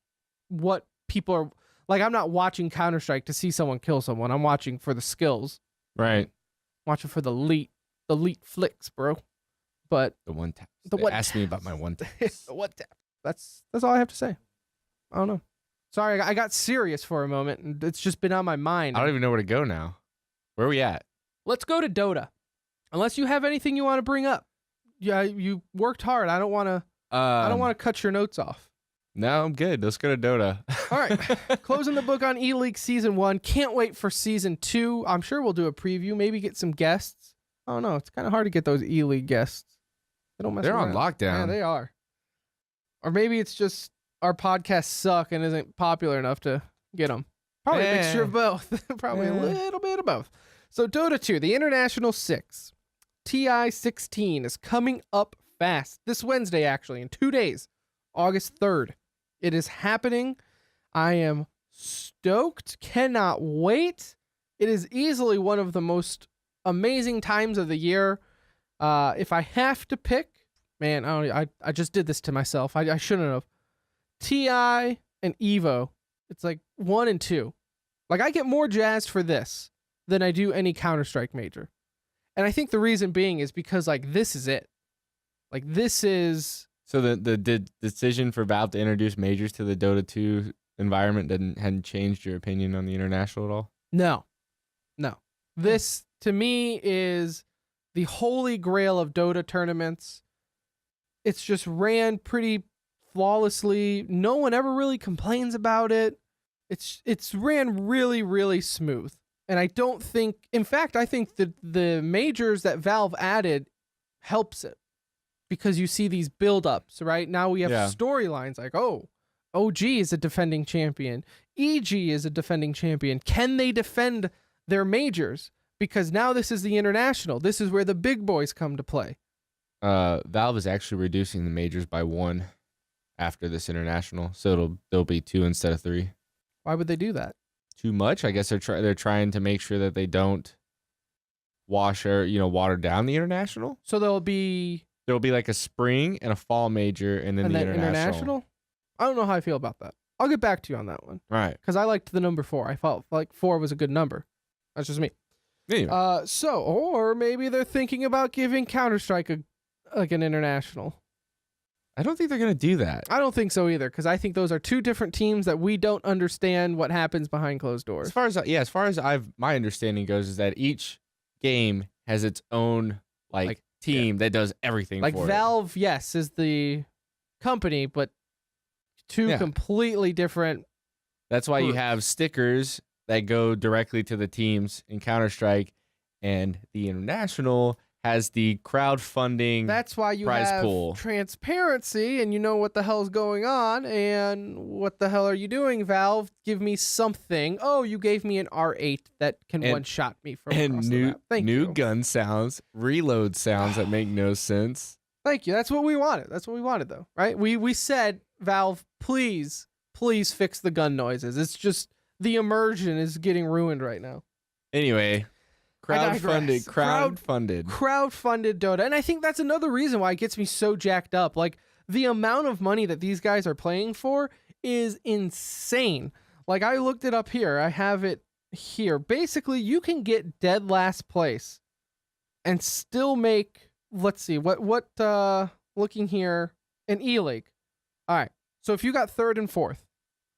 what people are like. I'm not watching Counter-Strike to see someone kill someone. I'm watching for the skills. Right. Watching for the elite flicks, bro. But the one tap. Ask me about my one tap. The one tap. That's all I have to say. I don't know. Sorry, I got serious for a moment, and it's just been on my mind. I don't even know where to go now. Where are we at? Let's go to Dota. Unless you have anything you want to bring up. Yeah, you worked hard. I don't want to cut your notes off. No, I'm good. Let's go to Dota. All right. Closing the book on E-League Season 1. Can't wait for Season 2. I'm sure we'll do a preview. Maybe get some guests. I don't know. It's kind of hard to get those E-League guests. They don't mess They're around. on lockdown. Yeah, they are. Or maybe it's just our podcasts suck and isn't popular enough to get them. Probably a mixture of both. Probably a little bit of both. So Dota 2, the International 6, TI 16 is coming up fast. This Wednesday, actually, in 2 days, August 3rd. It is happening. I am stoked. Cannot wait. It is easily one of the most amazing times of the year. If I have to pick, man, I just did this to myself. I shouldn't have. TI and Evo. It's like 1 and 2. Like, I get more jazzed for this than I do any Counter-Strike major. And I think the reason being is because, like, this is it. Like this is So the decision for Valve to introduce majors to the Dota 2 environment hadn't changed your opinion on the international at all? no. This to me is the holy grail of Dota tournaments. It's just ran pretty flawlessly. No one ever really complains about it. It's ran really, really smooth. And I don't think, in fact, I think that the majors that Valve added helps it because you see these build-ups, right? Now we have storylines like, oh, OG is a defending champion. EG is a defending champion. Can they defend their majors? Because now this is the international. This is where the big boys come to play. Valve is actually reducing the majors by 1 after this international, so there'll be 2 instead of 3. Why would they do that? Too much? I guess they're trying to make sure that they don't water down the international. So there'll be like a spring and a fall major, and then the international. I don't know how I feel about that. I'll get back to you on that one. Right? Because I liked the number 4. I felt like 4 was a good number. That's just me. Anyway. Or maybe they're thinking about giving Counter-Strike an international. I don't think they're gonna do that. I don't think so either, because I think those are 2 different teams that we don't understand what happens behind closed doors. As far as my understanding goes, is that each game has its own team that does everything. Like for Valve, yes, is the company, but 2 completely different. That's why you have stickers that go directly to the teams in Counter-Strike, and the international has the crowdfunding. That's why you prize have pool. Transparency, and you know what the hell's going on, and what the hell are you doing, Valve? Give me something. Oh, you gave me an R8 that can one-shot me from across the map. Thank you. New gun sounds, reload sounds that make no sense. Thank you. That's what we wanted. That's what we wanted, though, right? We said, Valve, please fix the gun noises. It's just the immersion is getting ruined right now. Anyway. Crowdfunded Dota. And I think that's another reason why it gets me so jacked up. Like, the amount of money that these guys are playing for is insane. Like, I looked it up here. I have it here. Basically, you can get dead last place and still make, let's see, looking here, an E-League. All right. So if you got 3rd and 4th,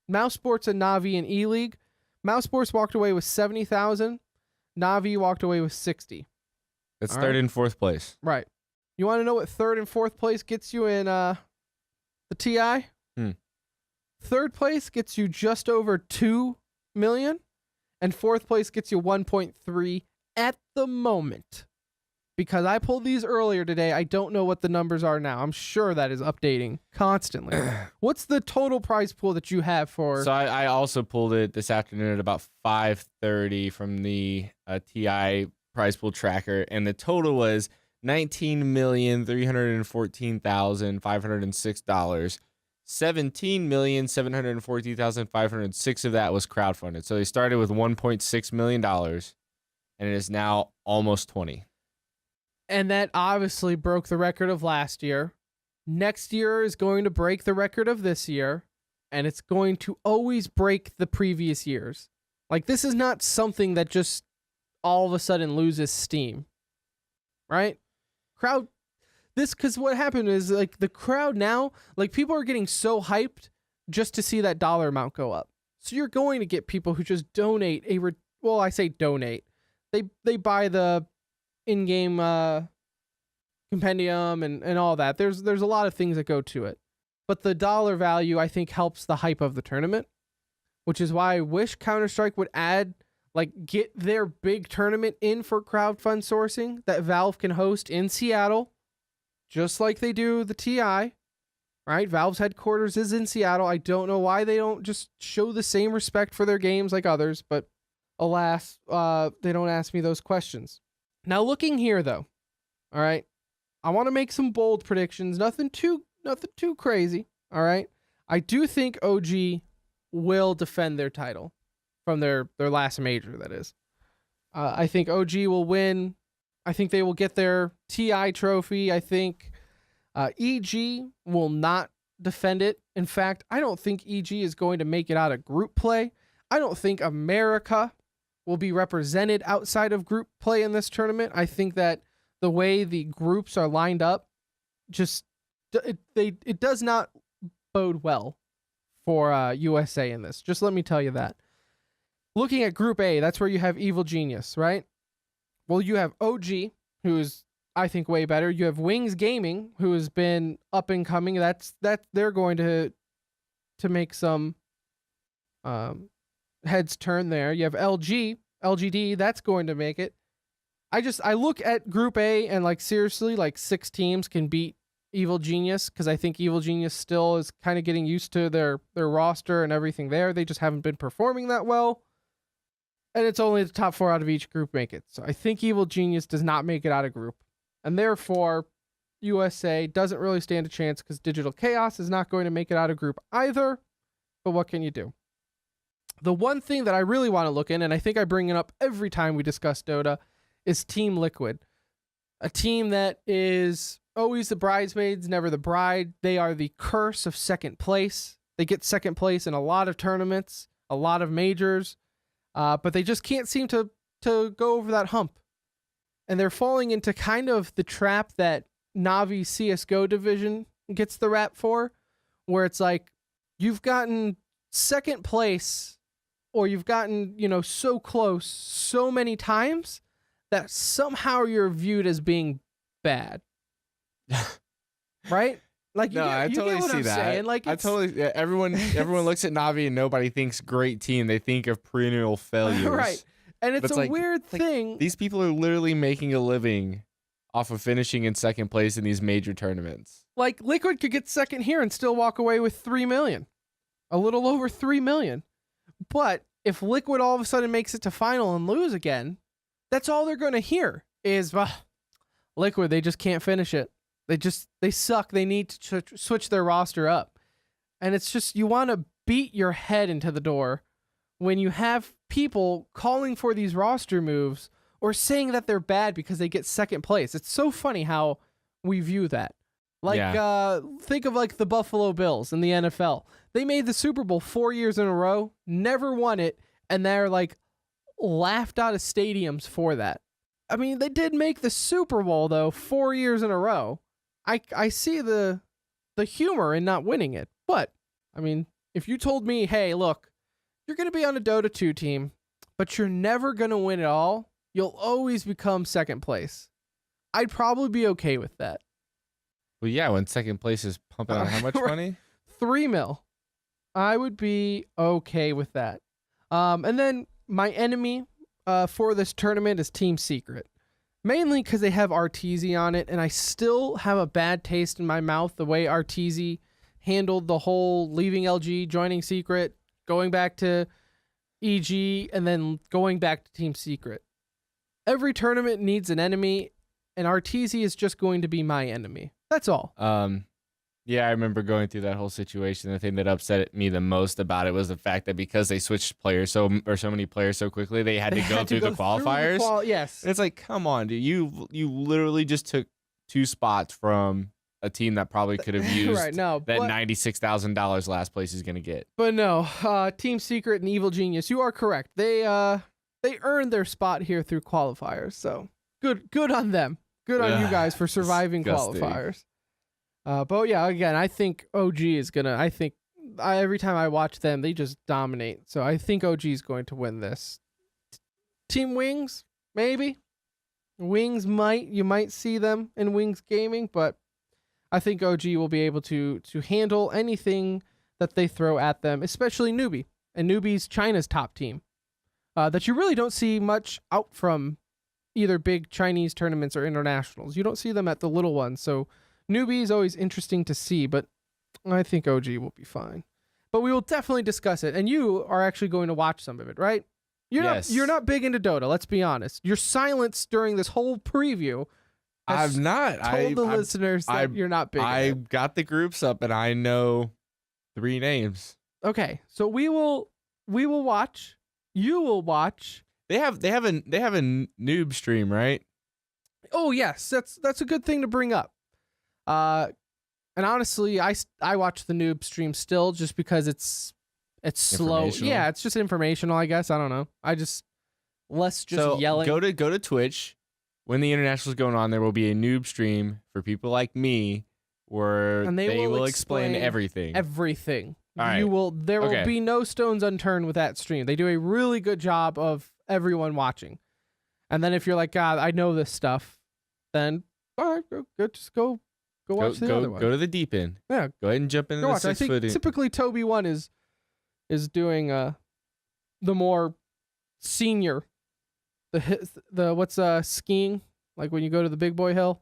Mouse Sports and Navi in E-League, Mouse Sports walked away with 70,000. Navi walked away with 60. That's 3rd and 4th place. Right. You want to know what 3rd and 4th place gets you in the TI? 3rd place gets you just over 2 million, and 4th place gets you 1.3 at the moment. Because I pulled these earlier today, I don't know what the numbers are now. I'm sure that is updating constantly. What's the total prize pool that you have for? So I also pulled it this afternoon at about 5:30 from the TI prize pool tracker, and the total was $19,314,506. $17,714,506 of that was crowdfunded. So they started with $1.6 million, and it is now almost 20. And that obviously broke the record of last year. Next year is going to break the record of this year, and it's going to always break the previous years. Like, this is not something that just all of a sudden loses steam, right? Because what happened is, like, the crowd now, like, people are getting so hyped just to see that dollar amount go up. So you're going to get people who just donate I say donate. They buy the in-game compendium and all that. There's a lot of things that go to it. But the dollar value, I think, helps the hype of the tournament, which is why I wish Counter-Strike would get their big tournament in for crowdfund sourcing that Valve can host in Seattle, just like they do the TI, right? Valve's headquarters is in Seattle. I don't know why they don't just show the same respect for their games like others, but alas, they don't ask me those questions. Now, looking here, though, all right, I want to make some bold predictions. Nothing too crazy, all right? I do think OG will defend their title from their last major, that is. I think OG will win. I think they will get their TI trophy. I think EG will not defend it. In fact, I don't think EG is going to make it out of group play. I don't think America will be represented outside of group play in this tournament. I think that the way the groups are lined up, just it does not bode well for USA in this. Just let me tell you that. Looking at Group A, that's where you have Evil Genius, right? Well, you have OG, who's I think way better. You have Wings Gaming, who has been up and coming. That they're going to make some heads turn there. You have LGD, that's going to make it. I look at Group A and like seriously, like 6 teams can beat Evil Genius, because I think Evil Genius still is kind of getting used to their roster and everything there. They just haven't been performing that well. And it's only the top 4 out of each group make it. So I think Evil Genius does not make it out of group. And therefore, USA doesn't really stand a chance because Digital Chaos is not going to make it out of group either. But what can you do? The one thing that I really want to look in, and I think I bring it up every time we discuss Dota, is Team Liquid. A team that is always the bridesmaids, never the bride. They are the curse of second place. They get second place in a lot of tournaments, a lot of majors, but they just can't seem to go over that hump. And they're falling into kind of the trap that Navi CSGO division gets the rap for, where it's like, you've gotten second place, or you've gotten, so close so many times that somehow you're viewed as being bad. Right? Like, I totally see that. Saying? Like, everyone looks at Navi and nobody thinks great team. They think of perennial failures. Right. And it's a weird thing. These people are literally making a living off of finishing in second place in these major tournaments. Like, Liquid could get second here and still walk away with 3 million. A little over 3 million. But if Liquid all of a sudden makes it to final and lose again, that's all they're going to hear is, Liquid, they just can't finish it. They suck. They need to switch their roster up. And it's just, you want to beat your head into the door when you have people calling for these roster moves or saying that they're bad because they get second place. It's so funny how we view that. Like, think of like the Buffalo Bills in the NFL. They made the Super Bowl 4 years in a row, never won it, and they're like laughed out of stadiums for that. I mean, they did make the Super Bowl though 4 years in a row. I see the humor in not winning it, but I mean, if you told me, hey, look, you're going to be on a Dota 2 team, but you're never going to win it all, you'll always become second place, I'd probably be okay with that. Well, yeah, when second place is pumping out how much money? 3 mil. I would be okay with that. And then my enemy for this tournament is Team Secret. Mainly because they have Arteezy on it, and I still have a bad taste in my mouth the way Arteezy handled the whole leaving LG, joining Secret, going back to EG, and then going back to Team Secret. Every tournament needs an enemy, and Arteezy is just going to be my enemy. That's all. Yeah, I remember going through that whole situation. The thing that upset me the most about it was the fact that because they switched players so many players so quickly, they had to go through the qualifiers. Yes. And it's like, come on, dude. You literally just took 2 spots from a team that probably could have used right, no, that $96,000 last place is going to get. But no, Team Secret and Evil Genius, you are correct. They earned their spot here through qualifiers. So good on them. Good on you guys for surviving qualifiers. But yeah, again, I think OG is gonna. Every time I watch them, they just dominate. So I think OG is going to win this. Team Wings, maybe. Wings you might see them in Wings Gaming, but I think OG will be able to handle anything that they throw at them, especially Newbie. And Newbie's China's top team that you really don't see much out from either big Chinese tournaments or internationals. You don't see them at the little ones, so Newbie is always interesting to see, but I think OG will be fine. But we will definitely discuss it, and you are actually going to watch some of it, right? You're not big into Dota, let's be honest. Your silence during this whole preview I'm not. Told the listeners that you're not big. I got the groups up, and I know 3 names. Okay, so we will watch. You will watch. They have a noob stream, right? Oh yes, that's a good thing to bring up. And honestly, I watch the noob stream still just because it's slow. Yeah, it's just informational, I guess. I don't know. Less yelling. Go to Twitch. When the international's going on, there will be a noob stream for people like me where And they will explain everything. Everything. All right. There will be no stones unturned with that stream. They do a really good job of everyone watching. And then if you're like, God, I know this stuff, then all right, just go watch the other one. Go to the deep end. Yeah. Go ahead and jump into Go the watch. 6 I think foot. typically Toby 1 is doing the more senior, the what's skiing, like when you go to the big boy hill.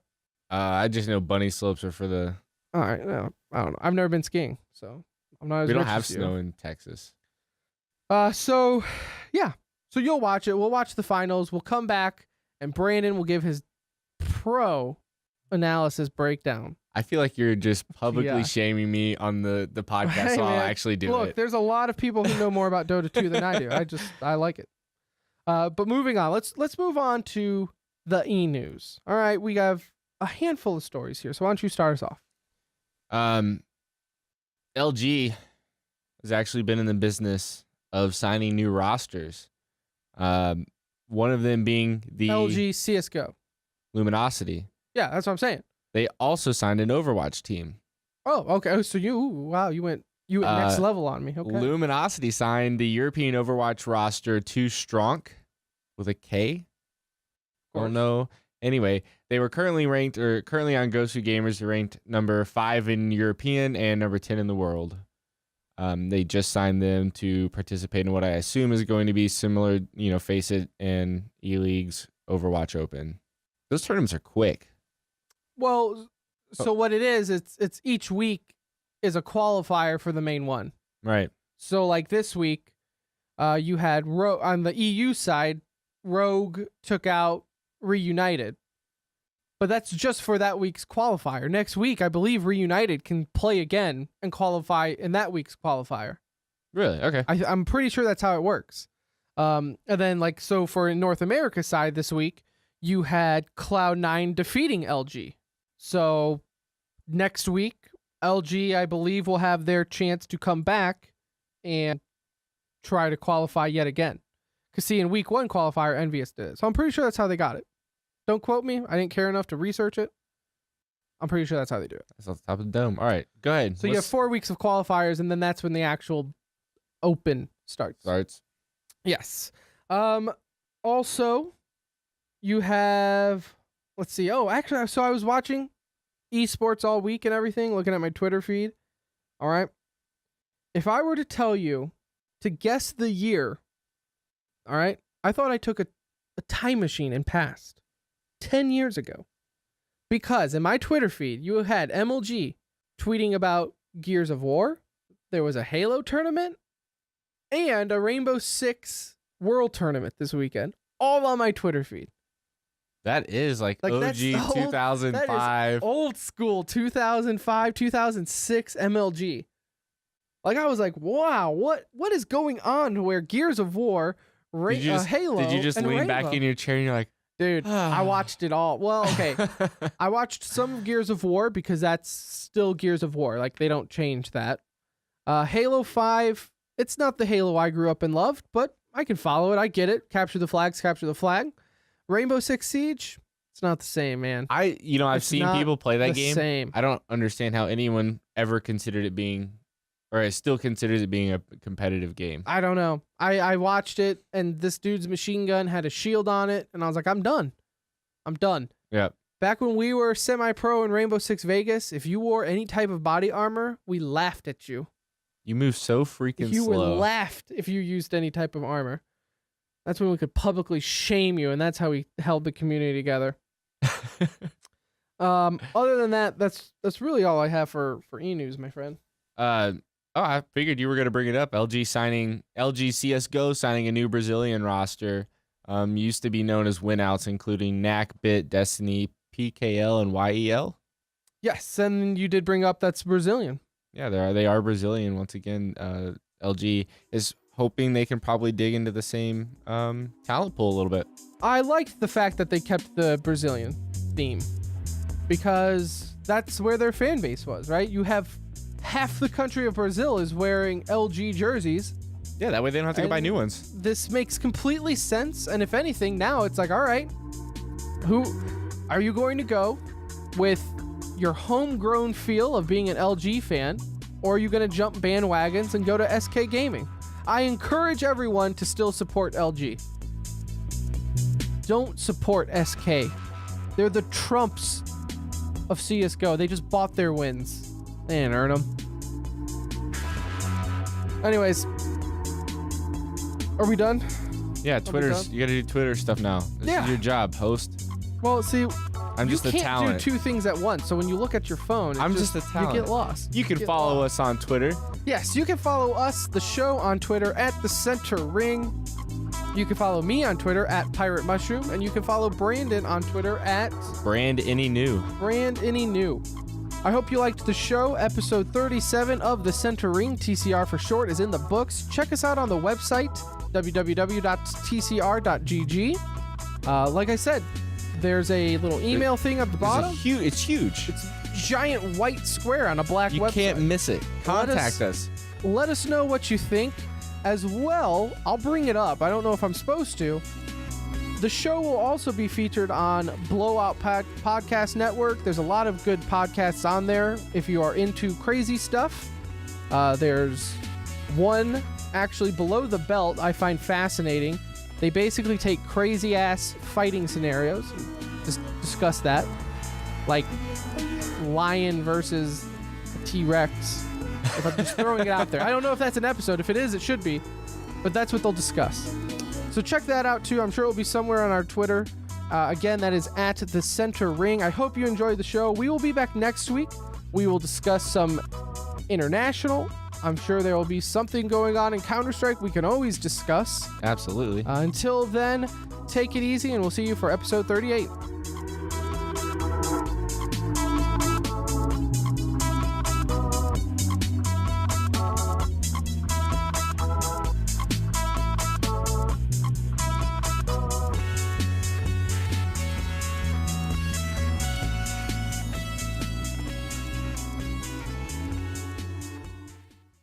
I just know bunny slopes are for the. All right, no, I don't know. I've never been skiing, so I'm not as. We don't rich have as you. snow in Texas. So yeah, so you'll watch it. We'll watch the finals. We'll come back, and Brandon will give his pro analysis breakdown. I feel like you're just publicly Yeah. shaming me on the podcast, Hey, so I'll man, actually do Look, it. there's a lot of people who know more about Dota 2 than I do. I like it. But moving on, let's move on to the e-news. All right, we have a handful of stories here. So why don't you start us off? LG has actually been in the business of signing new rosters. One of them being the LG CS:GO. Luminosity. Yeah, that's what I'm saying. They also signed an Overwatch team. Oh, okay. Oh, so you went next level on me. Okay. Luminosity signed the European Overwatch roster to Strong with a K. Or no. Anyway, they were currently on GoSu Gamers. They're ranked number 5 in European and number 10 in the world. They just signed them to participate in what I assume is going to be similar, Face It and E-League's Overwatch Open. Those tournaments are quick. Well, so what it is, it's each week is a qualifier for the main one. Right. So like this week, you had on the EU side, Rogue took out Reunited. But that's just for that week's qualifier. Next week, I believe Reunited can play again and qualify in that week's qualifier. Really? Okay. I'm pretty sure that's how it works. And then so for North America side this week, you had Cloud9 defeating LG. So next week, LG, I believe, will have their chance to come back and try to qualify yet again. Because see, in week 1 qualifier, Envious did it. So I'm pretty sure that's how they got it. Don't quote me. I didn't care enough to research it. I'm pretty sure that's how they do it. That's off the top of the dome. All right, go ahead. So you have 4 weeks of qualifiers, and then that's when the actual open starts. Yes. Also, you have, let's see. Oh, actually, so I was watching Esports all week and everything, looking at my Twitter feed. All right. If I were to tell you to guess the year, all right, I thought I took a time machine and passed 10 years ago. Because in my Twitter feed, you had MLG tweeting about Gears of War. There was a Halo tournament and a Rainbow Six World Tournament this weekend, all on my Twitter feed. That is like OG that's 2005. That is old school 2005, 2006 MLG. I was like, wow, what is going on where Gears of War, Halo, did you just and lean Rainbow. back in your chair and you're like, dude, I watched it all. Well, okay. I watched some of Gears of War because that's still Gears of War. They don't change that. Halo 5, it's not the Halo I grew up and loved, but I can follow it. I get it. Capture the flag. Rainbow Six Siege, it's not the same, man. I've seen people play that game. Same. I don't understand how anyone ever considered it being, or still considers it being a competitive game. I don't know. I watched it, and this dude's machine gun had a shield on it, and I was like, I'm done. Yeah. Back when we were semi-pro in Rainbow Six Vegas, if you wore any type of body armor, we laughed at you. You move so freaking You were slow. laughed if you used any type of armor. That's when we could publicly shame you, and that's how we held the community together. Other than that, that's really all I have for e-news, my friend. I figured you were going to bring it up. LG CSGO signing a new Brazilian roster. Used to be known as Winouts, including Knack, Bit, Destiny, PKL, and YEL. Yes, and you did bring up that's Brazilian. Yeah, they are Brazilian once again. LG is hoping they can probably dig into the same talent pool a little bit. I liked the fact that they kept the Brazilian theme because that's where their fan base was, right? You have half the country of Brazil is wearing LG jerseys. Yeah, that way they don't have to go buy new ones. This makes completely sense. And if anything, now it's like, all right, who are you going to go with your homegrown feel of being an LG fan, or are you going to jump bandwagons and go to SK Gaming? I encourage everyone to still support LG. Don't support SK. They're the Trumps of CSGO. They just bought their wins. They didn't earn them. Anyways, are we done? Yeah, Twitter's. You got to do Twitter stuff now. This is your job, host. Well, see, I'm just a talent. You can't do two things at once. So when you look at your phone, I'm just a talent. You get lost. You can follow us on Twitter. Yes, you can follow us, the show, on Twitter at The Center Ring. You can follow me on Twitter at Pirate Mushroom, and you can follow Brandon on Twitter at BrandAnyNew. I hope you liked the show. Episode 37 of The Center Ring, TCR for short, is in the books. Check us out on the website, www.tcr.gg. Like I said, there's a little email thing at the bottom. It's huge. It's a giant white square on a black website. You can't miss it. Contact us. Let us know what you think. As well, I'll bring it up. I don't know if I'm supposed to. The show will also be featured on Blowout Podcast Network. There's a lot of good podcasts on there if you are into crazy stuff. There's one actually below the belt I find fascinating. They basically take crazy ass fighting scenarios and just discuss that. Like lion versus a T-Rex. If I'm just throwing it out there. I don't know if that's an episode. If it is, it should be. But that's what they'll discuss. So check that out too. I'm sure it'll be somewhere on our Twitter. Again, that is at The Center Ring. I hope you enjoyed the show. We will be back next week. We will discuss some international. I'm sure there will be something going on in Counter-Strike we can always discuss. Absolutely. Until then, take it easy, and we'll see you for episode 38.